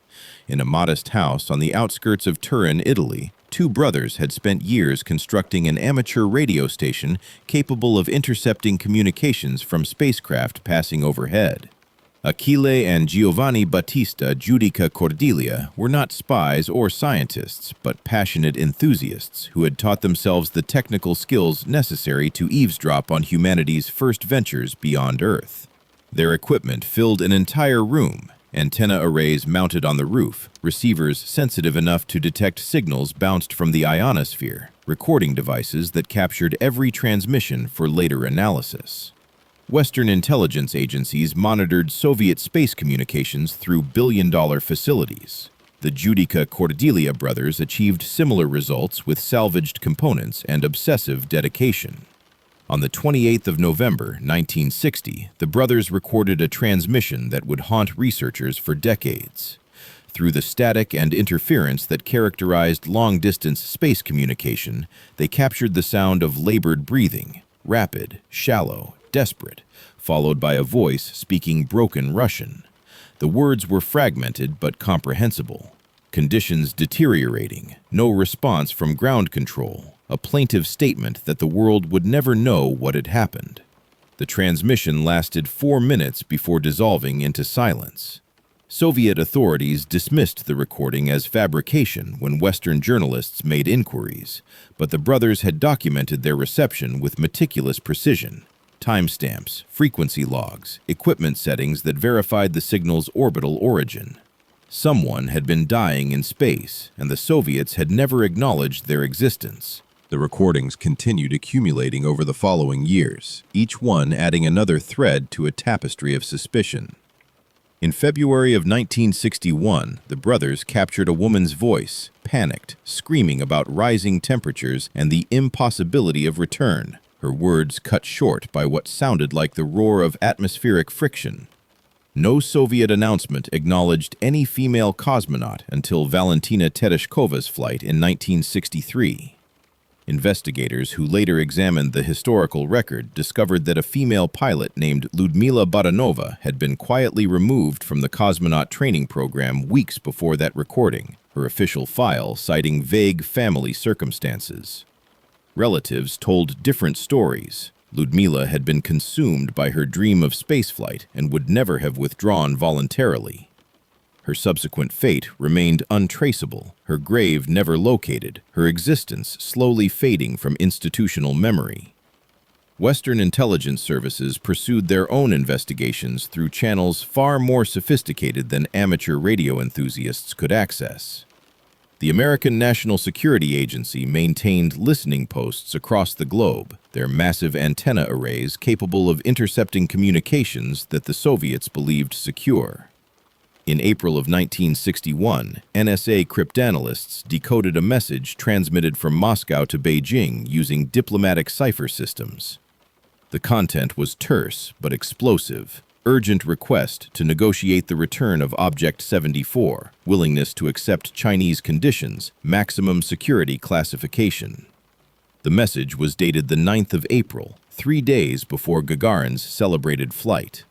In a modest house on the outskirts of Turin, Italy, 2 brothers had spent years constructing an amateur radio station capable of intercepting communications from spacecraft passing overhead. Achille and Giovanni Battista Giudica Cordelia were not spies or scientists, but passionate enthusiasts who had taught themselves the technical skills necessary to eavesdrop on humanity's first ventures beyond Earth. Their equipment filled an entire room: antenna arrays mounted on the roof, receivers sensitive enough to detect signals bounced from the ionosphere, recording devices that captured every transmission for later analysis. Western intelligence agencies monitored Soviet space communications through billion-dollar facilities. The Giudica Cordelia brothers achieved similar results with salvaged components and obsessive dedication. On the 28th of November, 1960, the brothers recorded a transmission that would haunt researchers for decades. Through the static and interference that characterized long-distance space communication, they captured the sound of labored breathing, rapid, shallow, desperate, followed by a voice speaking broken Russian. The words were fragmented but comprehensible. Conditions deteriorating, no response from ground control, a plaintive statement that the world would never know what had happened. The transmission lasted 4 minutes before dissolving into silence. Soviet authorities dismissed the recording as fabrication when Western journalists made inquiries, but the brothers had documented their reception with meticulous precision. Timestamps, frequency logs, equipment settings that verified the signal's orbital origin. Someone had been dying in space, and the Soviets had never acknowledged their existence. The recordings continued accumulating over the following years, each one adding another thread to a tapestry of suspicion. In February of 1961, the brothers captured a woman's voice, panicked, screaming about rising temperatures and the impossibility of return, her words cut short by what sounded like the roar of atmospheric friction. No Soviet announcement acknowledged any female cosmonaut until Valentina Tereshkova's flight in 1963. Investigators who later examined the historical record discovered that a female pilot named Lyudmila Baranova had been quietly removed from the cosmonaut training program weeks before that recording, her official file citing vague family circumstances. Relatives told different stories. Lyudmila had been consumed by her dream of spaceflight and would never have withdrawn voluntarily. Her subsequent fate remained untraceable, her grave never located, her existence slowly fading from institutional memory. Western intelligence services pursued their own investigations through channels far more sophisticated than amateur radio enthusiasts could access. The American National Security Agency maintained listening posts across the globe, their massive antenna arrays capable of intercepting communications that the Soviets believed secure. In April of 1961, NSA cryptanalysts decoded a message transmitted from Moscow to Beijing using diplomatic cipher systems. The content was terse but explosive. Urgent request to negotiate the return of Object 74, willingness to accept Chinese conditions, maximum security classification. The message was dated the 9th of April, 3 days before Gagarin's celebrated flight.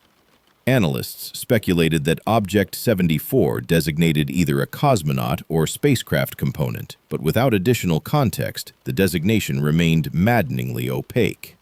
Analysts speculated that Object 74 designated either a cosmonaut or spacecraft component, but without additional context, the designation remained maddeningly opaque.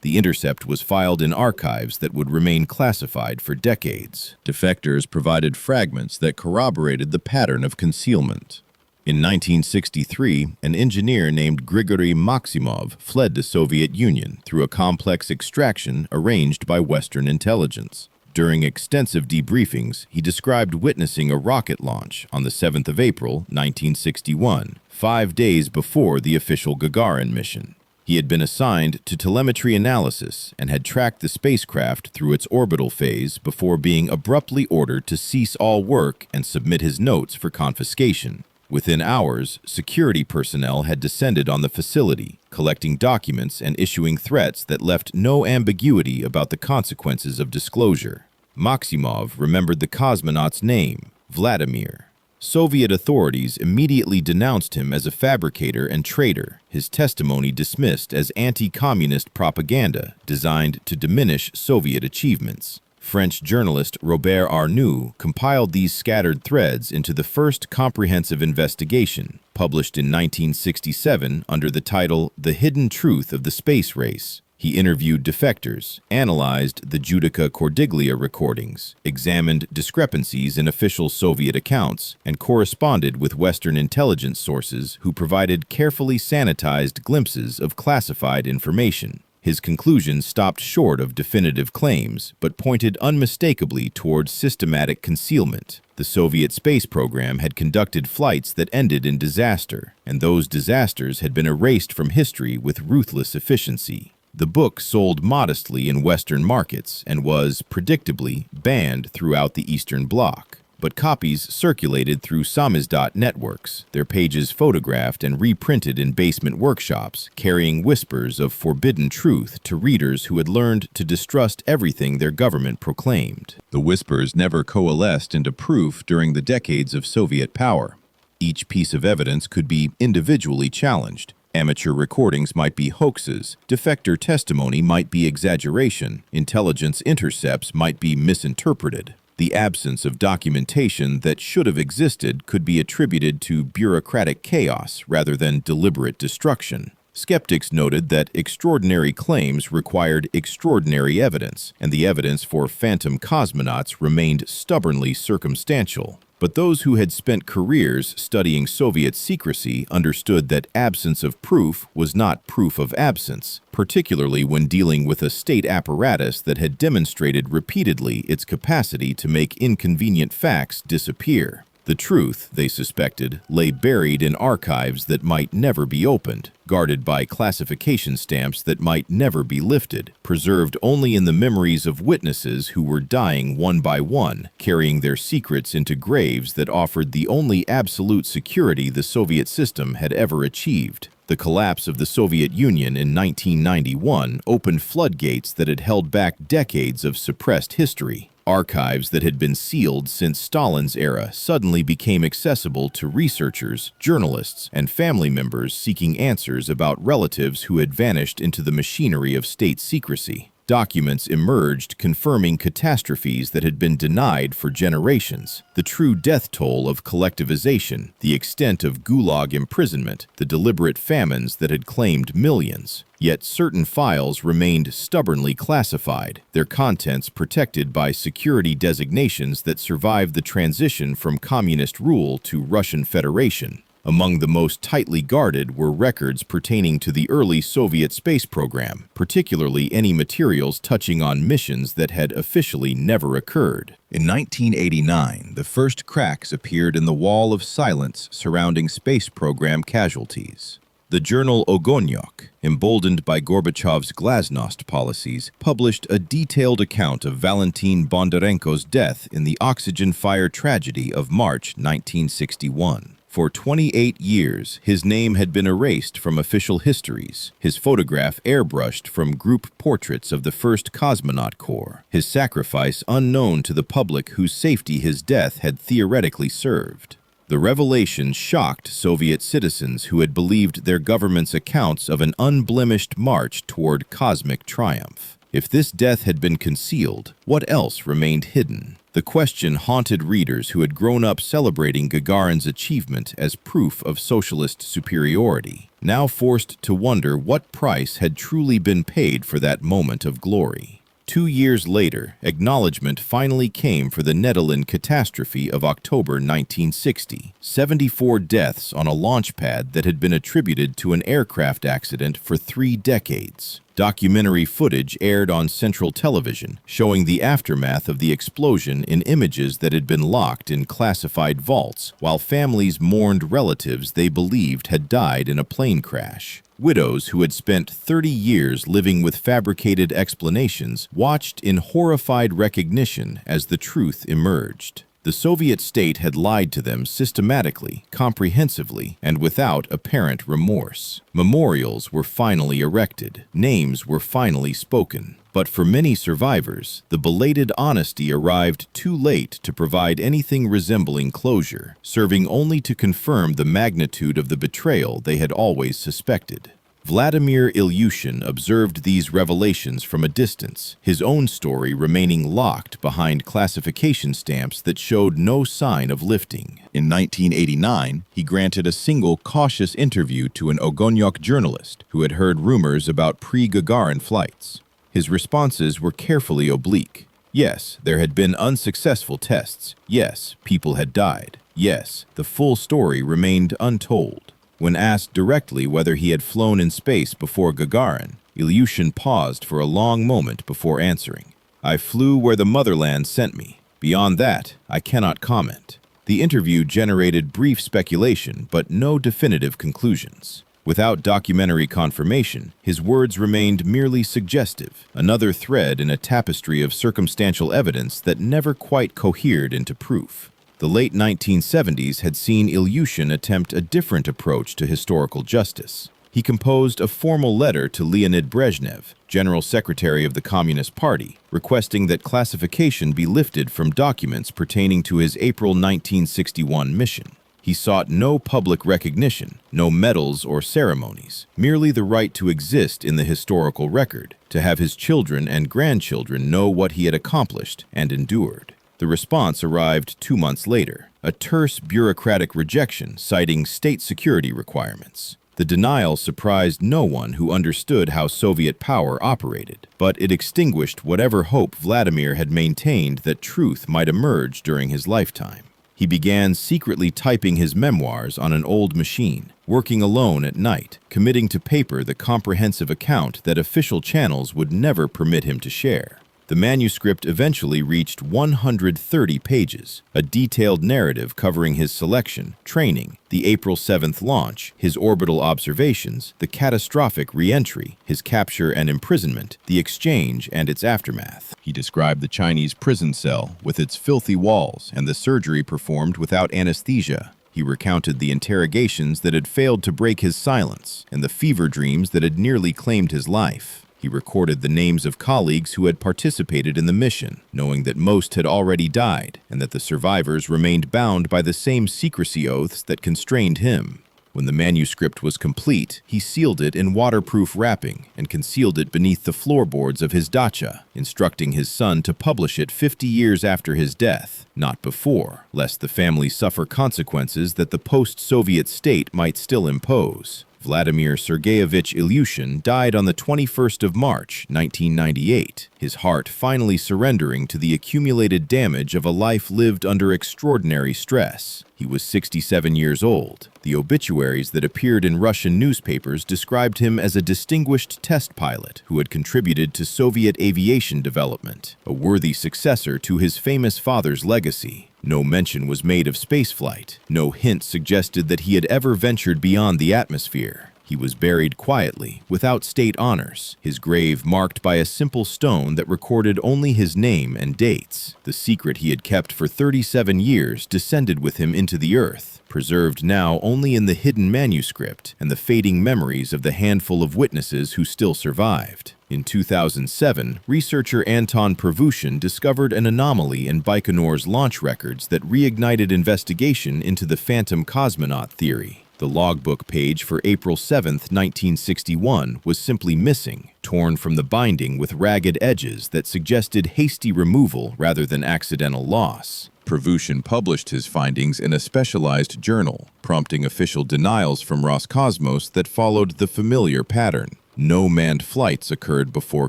The intercept was filed in archives that would remain classified for decades. Defectors provided fragments that corroborated the pattern of concealment. In 1963, an engineer named Grigory Maksimov fled the Soviet Union through a complex extraction arranged by Western intelligence. During extensive debriefings, he described witnessing a rocket launch on the 7th of April, 1961, 5 days before the official Gagarin mission. He had been assigned to telemetry analysis and had tracked the spacecraft through its orbital phase before being abruptly ordered to cease all work and submit his notes for confiscation. Within hours, security personnel had descended on the facility, collecting documents and issuing threats that left no ambiguity about the consequences of disclosure. Maksimov remembered the cosmonaut's name, Vladimir. Soviet authorities immediately denounced him as a fabricator and traitor, his testimony dismissed as anti-communist propaganda designed to diminish Soviet achievements. French journalist Robert Arnoux compiled these scattered threads into the first comprehensive investigation, published in 1967 under the title The Hidden Truth of the Space Race. He interviewed defectors, analyzed the Judica Cordiglia recordings, examined discrepancies in official Soviet accounts, and corresponded with Western intelligence sources who provided carefully sanitized glimpses of classified information. His conclusions stopped short of definitive claims, but pointed unmistakably towards systematic concealment. The Soviet space program had conducted flights that ended in disaster, and those disasters had been erased from history with ruthless efficiency. The book sold modestly in Western markets and was, predictably, banned throughout the Eastern Bloc. but copies circulated through samizdat networks, their pages photographed and reprinted in basement workshops, carrying whispers of forbidden truth to readers who had learned to distrust everything their government proclaimed. The whispers never coalesced into proof during the decades of Soviet power. Each piece of evidence could be individually challenged. Amateur recordings might be hoaxes, defector testimony might be exaggeration, intelligence intercepts might be misinterpreted. The absence of documentation that should have existed could be attributed to bureaucratic chaos rather than deliberate destruction. Skeptics noted that extraordinary claims required extraordinary evidence, and the evidence for phantom cosmonauts remained stubbornly circumstantial. But those who had spent careers studying Soviet secrecy understood that absence of proof was not proof of absence, particularly when dealing with a state apparatus that had demonstrated repeatedly its capacity to make inconvenient facts disappear. The truth, they suspected, lay buried in archives that might never be opened, guarded by classification stamps that might never be lifted, preserved only in the memories of witnesses who were dying one by one, carrying their secrets into graves that offered the only absolute security the Soviet system had ever achieved. The collapse of the Soviet Union in 1991 opened floodgates that had held back decades of suppressed history. Archives that had been sealed since Stalin's era suddenly became accessible to researchers, journalists, and family members seeking answers about relatives who had vanished into the machinery of state secrecy. Documents emerged confirming catastrophes that had been denied for generations, the true death toll of collectivization, the extent of gulag imprisonment, the deliberate famines that had claimed millions. Yet certain files remained stubbornly classified, their contents protected by security designations that survived the transition from communist rule to Russian Federation. Among the most tightly guarded were records pertaining to the early Soviet space program, particularly any materials touching on missions that had officially never occurred. In 1989, the first cracks appeared in the wall of silence surrounding space program casualties. The journal Ogonyok, emboldened by Gorbachev's glasnost policies, published a detailed account of Valentin Bondarenko's death in the oxygen fire tragedy of March 1961. For 28 years, his name had been erased from official histories, his photograph airbrushed from group portraits of the first Cosmonaut Corps, his sacrifice unknown to the public whose safety his death had theoretically served. The revelation shocked Soviet citizens who had believed their government's accounts of an unblemished march toward cosmic triumph. If this death had been concealed, what else remained hidden? The question haunted readers who had grown up celebrating Gagarin's achievement as proof of socialist superiority, now forced to wonder what price had truly been paid for that moment of glory. 2 years later, acknowledgement finally came for the Nedelin catastrophe of October 1960. 74 deaths on a launch pad that had been attributed to an aircraft accident for 3 decades. Documentary footage aired on Central Television, showing the aftermath of the explosion in images that had been locked in classified vaults, while families mourned relatives they believed had died in a plane crash. Widows who had spent 30 years living with fabricated explanations watched in horrified recognition as the truth emerged. The Soviet state had lied to them systematically, comprehensively, and without apparent remorse. Memorials were finally erected. Names were finally spoken. But for many survivors, the belated honesty arrived too late to provide anything resembling closure, serving only to confirm the magnitude of the betrayal they had always suspected. Vladimir Ilyushin observed these revelations from a distance, his own story remaining locked behind classification stamps that showed no sign of lifting. In 1989, he granted a single cautious interview to an Ogonyok journalist who had heard rumors about pre-Gagarin flights. His responses were carefully oblique. Yes, there had been unsuccessful tests. Yes, people had died. Yes, the full story remained untold. When asked directly whether he had flown in space before Gagarin, Ilyushin paused for a long moment before answering. "I flew where the motherland sent me. Beyond that, I cannot comment." The interview generated brief speculation, but no definitive conclusions. Without documentary confirmation, his words remained merely suggestive, another thread in a tapestry of circumstantial evidence that never quite cohered into proof. The late 1970s had seen Ilyushin attempt a different approach to historical justice. He composed a formal letter to Leonid Brezhnev, General Secretary of the Communist Party, requesting that classification be lifted from documents pertaining to his April 1961 mission. He sought no public recognition, no medals or ceremonies, merely the right to exist in the historical record, to have his children and grandchildren know what he had accomplished and endured. The response arrived 2 months later, a terse bureaucratic rejection citing state security requirements. The denial surprised no one who understood how Soviet power operated, but it extinguished whatever hope Vladimir had maintained that truth might emerge during his lifetime. He began secretly typing his memoirs on an old machine, working alone at night, committing to paper the comprehensive account that official channels would never permit him to share. The manuscript eventually reached 130 pages, a detailed narrative covering his selection, training, the April 7th launch, his orbital observations, the catastrophic re-entry, his capture and imprisonment, the exchange and its aftermath. He described the Chinese prison cell with its filthy walls and the surgery performed without anesthesia. He recounted the interrogations that had failed to break his silence and the fever dreams that had nearly claimed his life. He recorded the names of colleagues who had participated in the mission, knowing that most had already died and that the survivors remained bound by the same secrecy oaths that constrained him. When the manuscript was complete, he sealed it in waterproof wrapping and concealed it beneath the floorboards of his dacha, instructing his son to publish it 50 years after his death, not before, lest the family suffer consequences that the post-Soviet state might still impose. Vladimir Sergeyevich Ilyushin died on the 21st of March, 1998, his heart finally surrendering to the accumulated damage of a life lived under extraordinary stress. He was 67 years old. The obituaries that appeared in Russian newspapers described him as a distinguished test pilot who had contributed to Soviet aviation development, a worthy successor to his famous father's legacy. No mention was made of spaceflight. No hint suggested that he had ever ventured beyond the atmosphere. He was buried quietly, without state honors, his grave marked by a simple stone that recorded only his name and dates. The secret he had kept for 37 years descended with him into the earth, preserved now only in the hidden manuscript and the fading memories of the handful of witnesses who still survived. In 2007, researcher Anton Pravoshan discovered an anomaly in Baikonur's launch records that reignited investigation into the phantom cosmonaut theory. The logbook page for April 7, 1961 was simply missing, torn from the binding with ragged edges that suggested hasty removal rather than accidental loss. Pravoshan published his findings in a specialized journal, prompting official denials from Roscosmos that followed the familiar pattern. No manned flights occurred before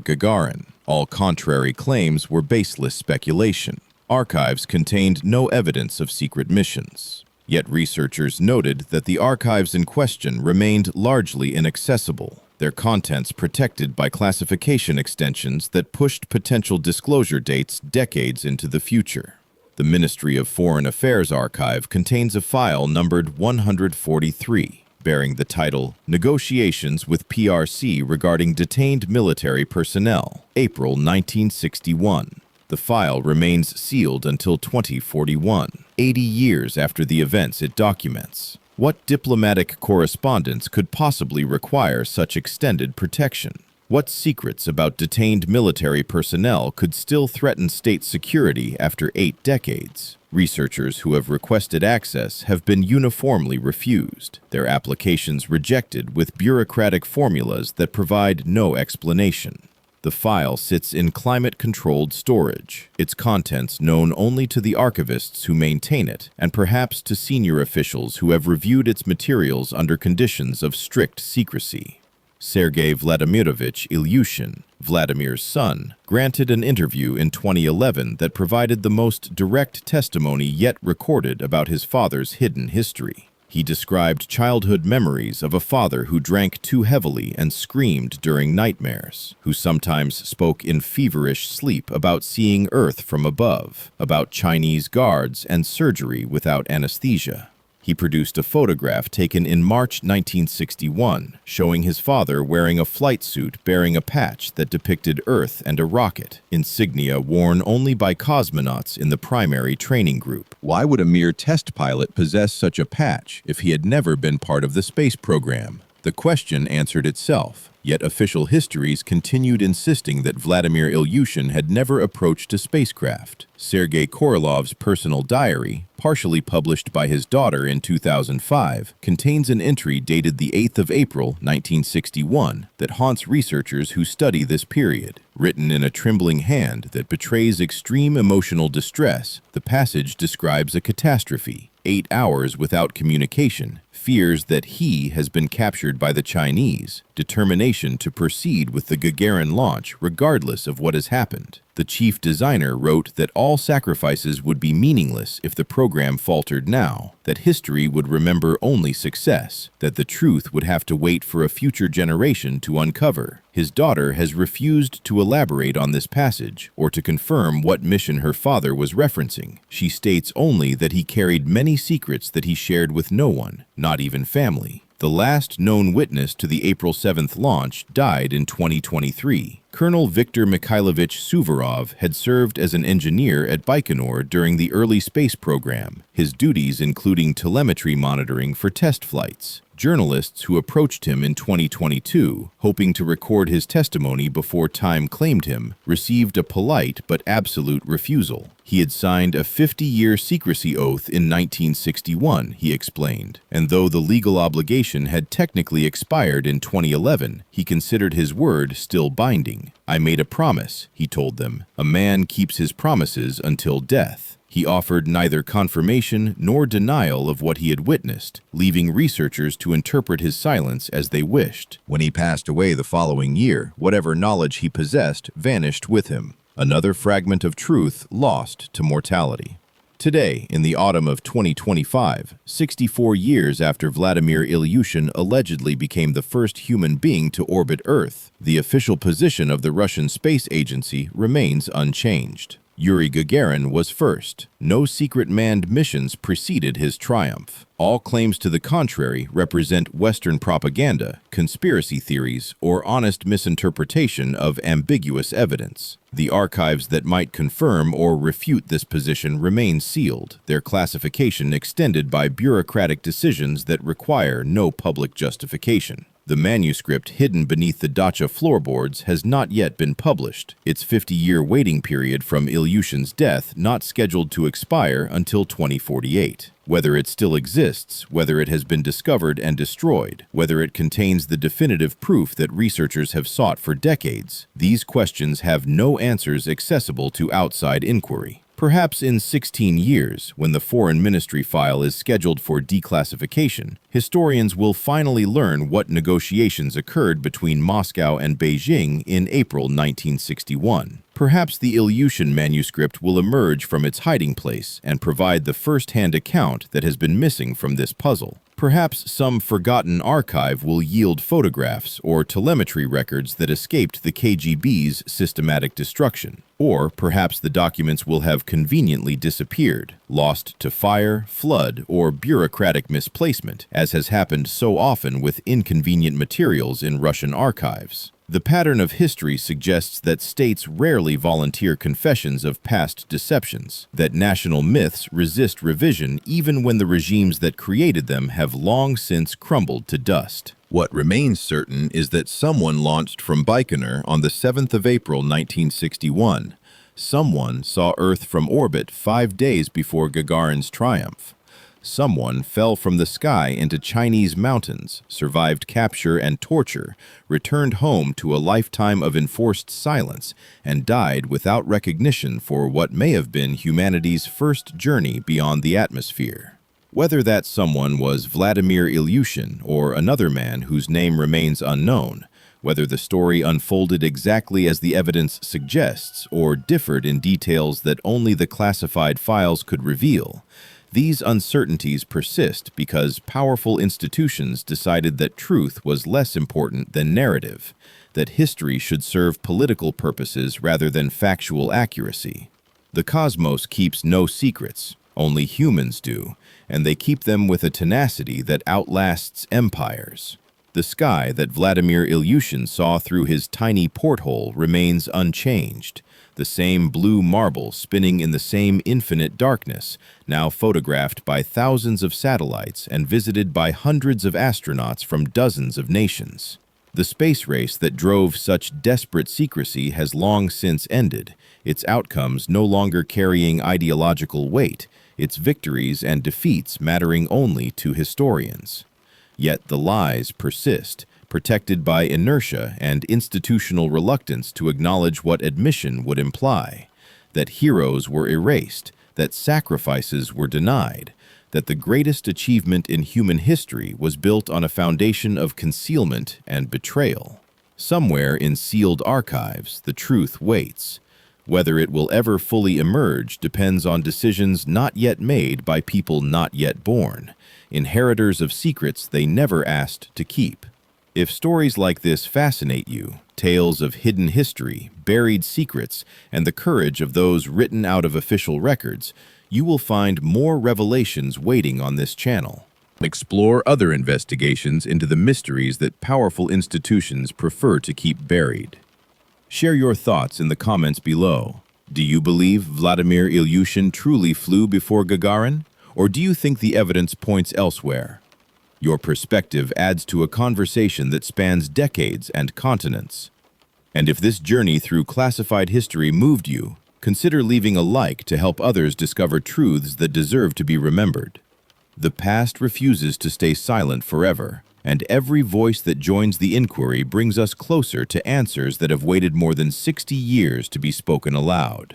Gagarin. All contrary claims were baseless speculation. Archives contained no evidence of secret missions. Yet researchers noted that the archives in question remained largely inaccessible, their contents protected by classification extensions that pushed potential disclosure dates decades into the future. The Ministry of Foreign Affairs archive contains a file numbered 143. Bearing the title, Negotiations with PRC Regarding Detained Military Personnel, April 1961. The file remains sealed until 2041, 80 years after the events it documents. What diplomatic correspondence could possibly require such extended protection? What secrets about detained military personnel could still threaten state security after 8 decades? Researchers who have requested access have been uniformly refused, their applications rejected with bureaucratic formulas that provide no explanation. The file sits in climate-controlled storage, its contents known only to the archivists who maintain it, and perhaps to senior officials who have reviewed its materials under conditions of strict secrecy. Sergei Vladimirovich Ilyushin, Vladimir's son, granted an interview in 2011 that provided the most direct testimony yet recorded about his father's hidden history. He described childhood memories of a father who drank too heavily and screamed during nightmares, who sometimes spoke in feverish sleep about seeing Earth from above, about Chinese guards and surgery without anesthesia. He produced a photograph taken in March 1961, showing his father wearing a flight suit bearing a patch that depicted Earth and a rocket, insignia worn only by cosmonauts in the primary training group. Why would a mere test pilot possess such a patch if he had never been part of the space program? The question answered itself. Yet official histories continued insisting that Vladimir Ilyushin had never approached a spacecraft. Sergei Korolev's personal diary, partially published by his daughter in 2005, contains an entry dated the 8th of April, 1961, that haunts researchers who study this period. Written in a trembling hand that betrays extreme emotional distress, the passage describes a catastrophe. 8 hours without communication, fears that he has been captured by the Chinese, determination to proceed with the Gagarin launch regardless of what has happened. The chief designer wrote that all sacrifices would be meaningless if the program faltered now, that history would remember only success, that the truth would have to wait for a future generation to uncover. His daughter has refused to elaborate on this passage or to confirm what mission her father was referencing. She states only that he carried many secrets that he shared with no one, not even family. The last known witness to the April 7th launch died in 2023. Colonel Viktor Mikhailovich Suvorov had served as an engineer at Baikonur during the early space program, his duties including telemetry monitoring for test flights. Journalists who approached him in 2022, hoping to record his testimony before time claimed him, received a polite but absolute refusal. He had signed a 50-year secrecy oath in 1961, he explained, and though the legal obligation had technically expired in 2011, he considered his word still binding. "I made a promise," he told them. "A man keeps his promises until death." He offered neither confirmation nor denial of what he had witnessed, leaving researchers to interpret his silence as they wished. When he passed away the following year, whatever knowledge he possessed vanished with him. Another fragment of truth lost to mortality. Today, in the autumn of 2025, 64 years after Vladimir Ilyushin allegedly became the first human being to orbit Earth, the official position of the Russian Space Agency remains unchanged. Yuri Gagarin was first. No secret manned missions preceded his triumph. All claims to the contrary represent Western propaganda, conspiracy theories, or honest misinterpretation of ambiguous evidence. The archives that might confirm or refute this position remain sealed, their classification extended by bureaucratic decisions that require no public justification. The manuscript hidden beneath the dacha floorboards has not yet been published, its 50-year waiting period from Ilyushin's death not scheduled to expire until 2048. Whether it still exists, whether it has been discovered and destroyed, whether it contains the definitive proof that researchers have sought for decades, these questions have no answers accessible to outside inquiry. Perhaps in 16 years, when the Foreign Ministry file is scheduled for declassification, historians will finally learn what negotiations occurred between Moscow and Beijing in April 1961. Perhaps the Ilyushin manuscript will emerge from its hiding place and provide the first-hand account that has been missing from this puzzle. Perhaps some forgotten archive will yield photographs or telemetry records that escaped the KGB's systematic destruction. Or perhaps the documents will have conveniently disappeared, lost to fire, flood, or bureaucratic misplacement, as has happened so often with inconvenient materials in Russian archives. The pattern of history suggests that states rarely volunteer confessions of past deceptions, that national myths resist revision even when the regimes that created them have long since crumbled to dust. What remains certain is that someone launched from Baikonur on the 7th of April 1961. Someone saw Earth from orbit 5 days before Gagarin's triumph. Someone fell from the sky into Chinese mountains, survived capture and torture, returned home to a lifetime of enforced silence, and died without recognition for what may have been humanity's first journey beyond the atmosphere. Whether that someone was Vladimir Ilyushin or another man whose name remains unknown, whether the story unfolded exactly as the evidence suggests or differed in details that only the classified files could reveal, these uncertainties persist because powerful institutions decided that truth was less important than narrative, that history should serve political purposes rather than factual accuracy. The cosmos keeps no secrets. Only humans do, and they keep them with a tenacity that outlasts empires. The sky that Vladimir Ilyushin saw through his tiny porthole remains unchanged, the same blue marble spinning in the same infinite darkness, now photographed by thousands of satellites and visited by hundreds of astronauts from dozens of nations. The space race that drove such desperate secrecy has long since ended, its outcomes no longer carrying ideological weight, its victories and defeats mattering only to historians. Yet the lies persist, protected by inertia and institutional reluctance to acknowledge what admission would imply: that heroes were erased, that sacrifices were denied, that the greatest achievement in human history was built on a foundation of concealment and betrayal. Somewhere in sealed archives, the truth waits. Whether it will ever fully emerge depends on decisions not yet made by people not yet born, inheritors of secrets they never asked to keep. If stories like this fascinate you, tales of hidden history, buried secrets, and the courage of those written out of official records, you will find more revelations waiting on this channel. Explore other investigations into the mysteries that powerful institutions prefer to keep buried. Share your thoughts in the comments below. Do you believe Vladimir Ilyushin truly flew before Gagarin? Or do you think the evidence points elsewhere? Your perspective adds to a conversation that spans decades and continents. And if this journey through classified history moved you, consider leaving a like to help others discover truths that deserve to be remembered. The past refuses to stay silent forever, and every voice that joins the inquiry brings us closer to answers that have waited more than 60 years to be spoken aloud.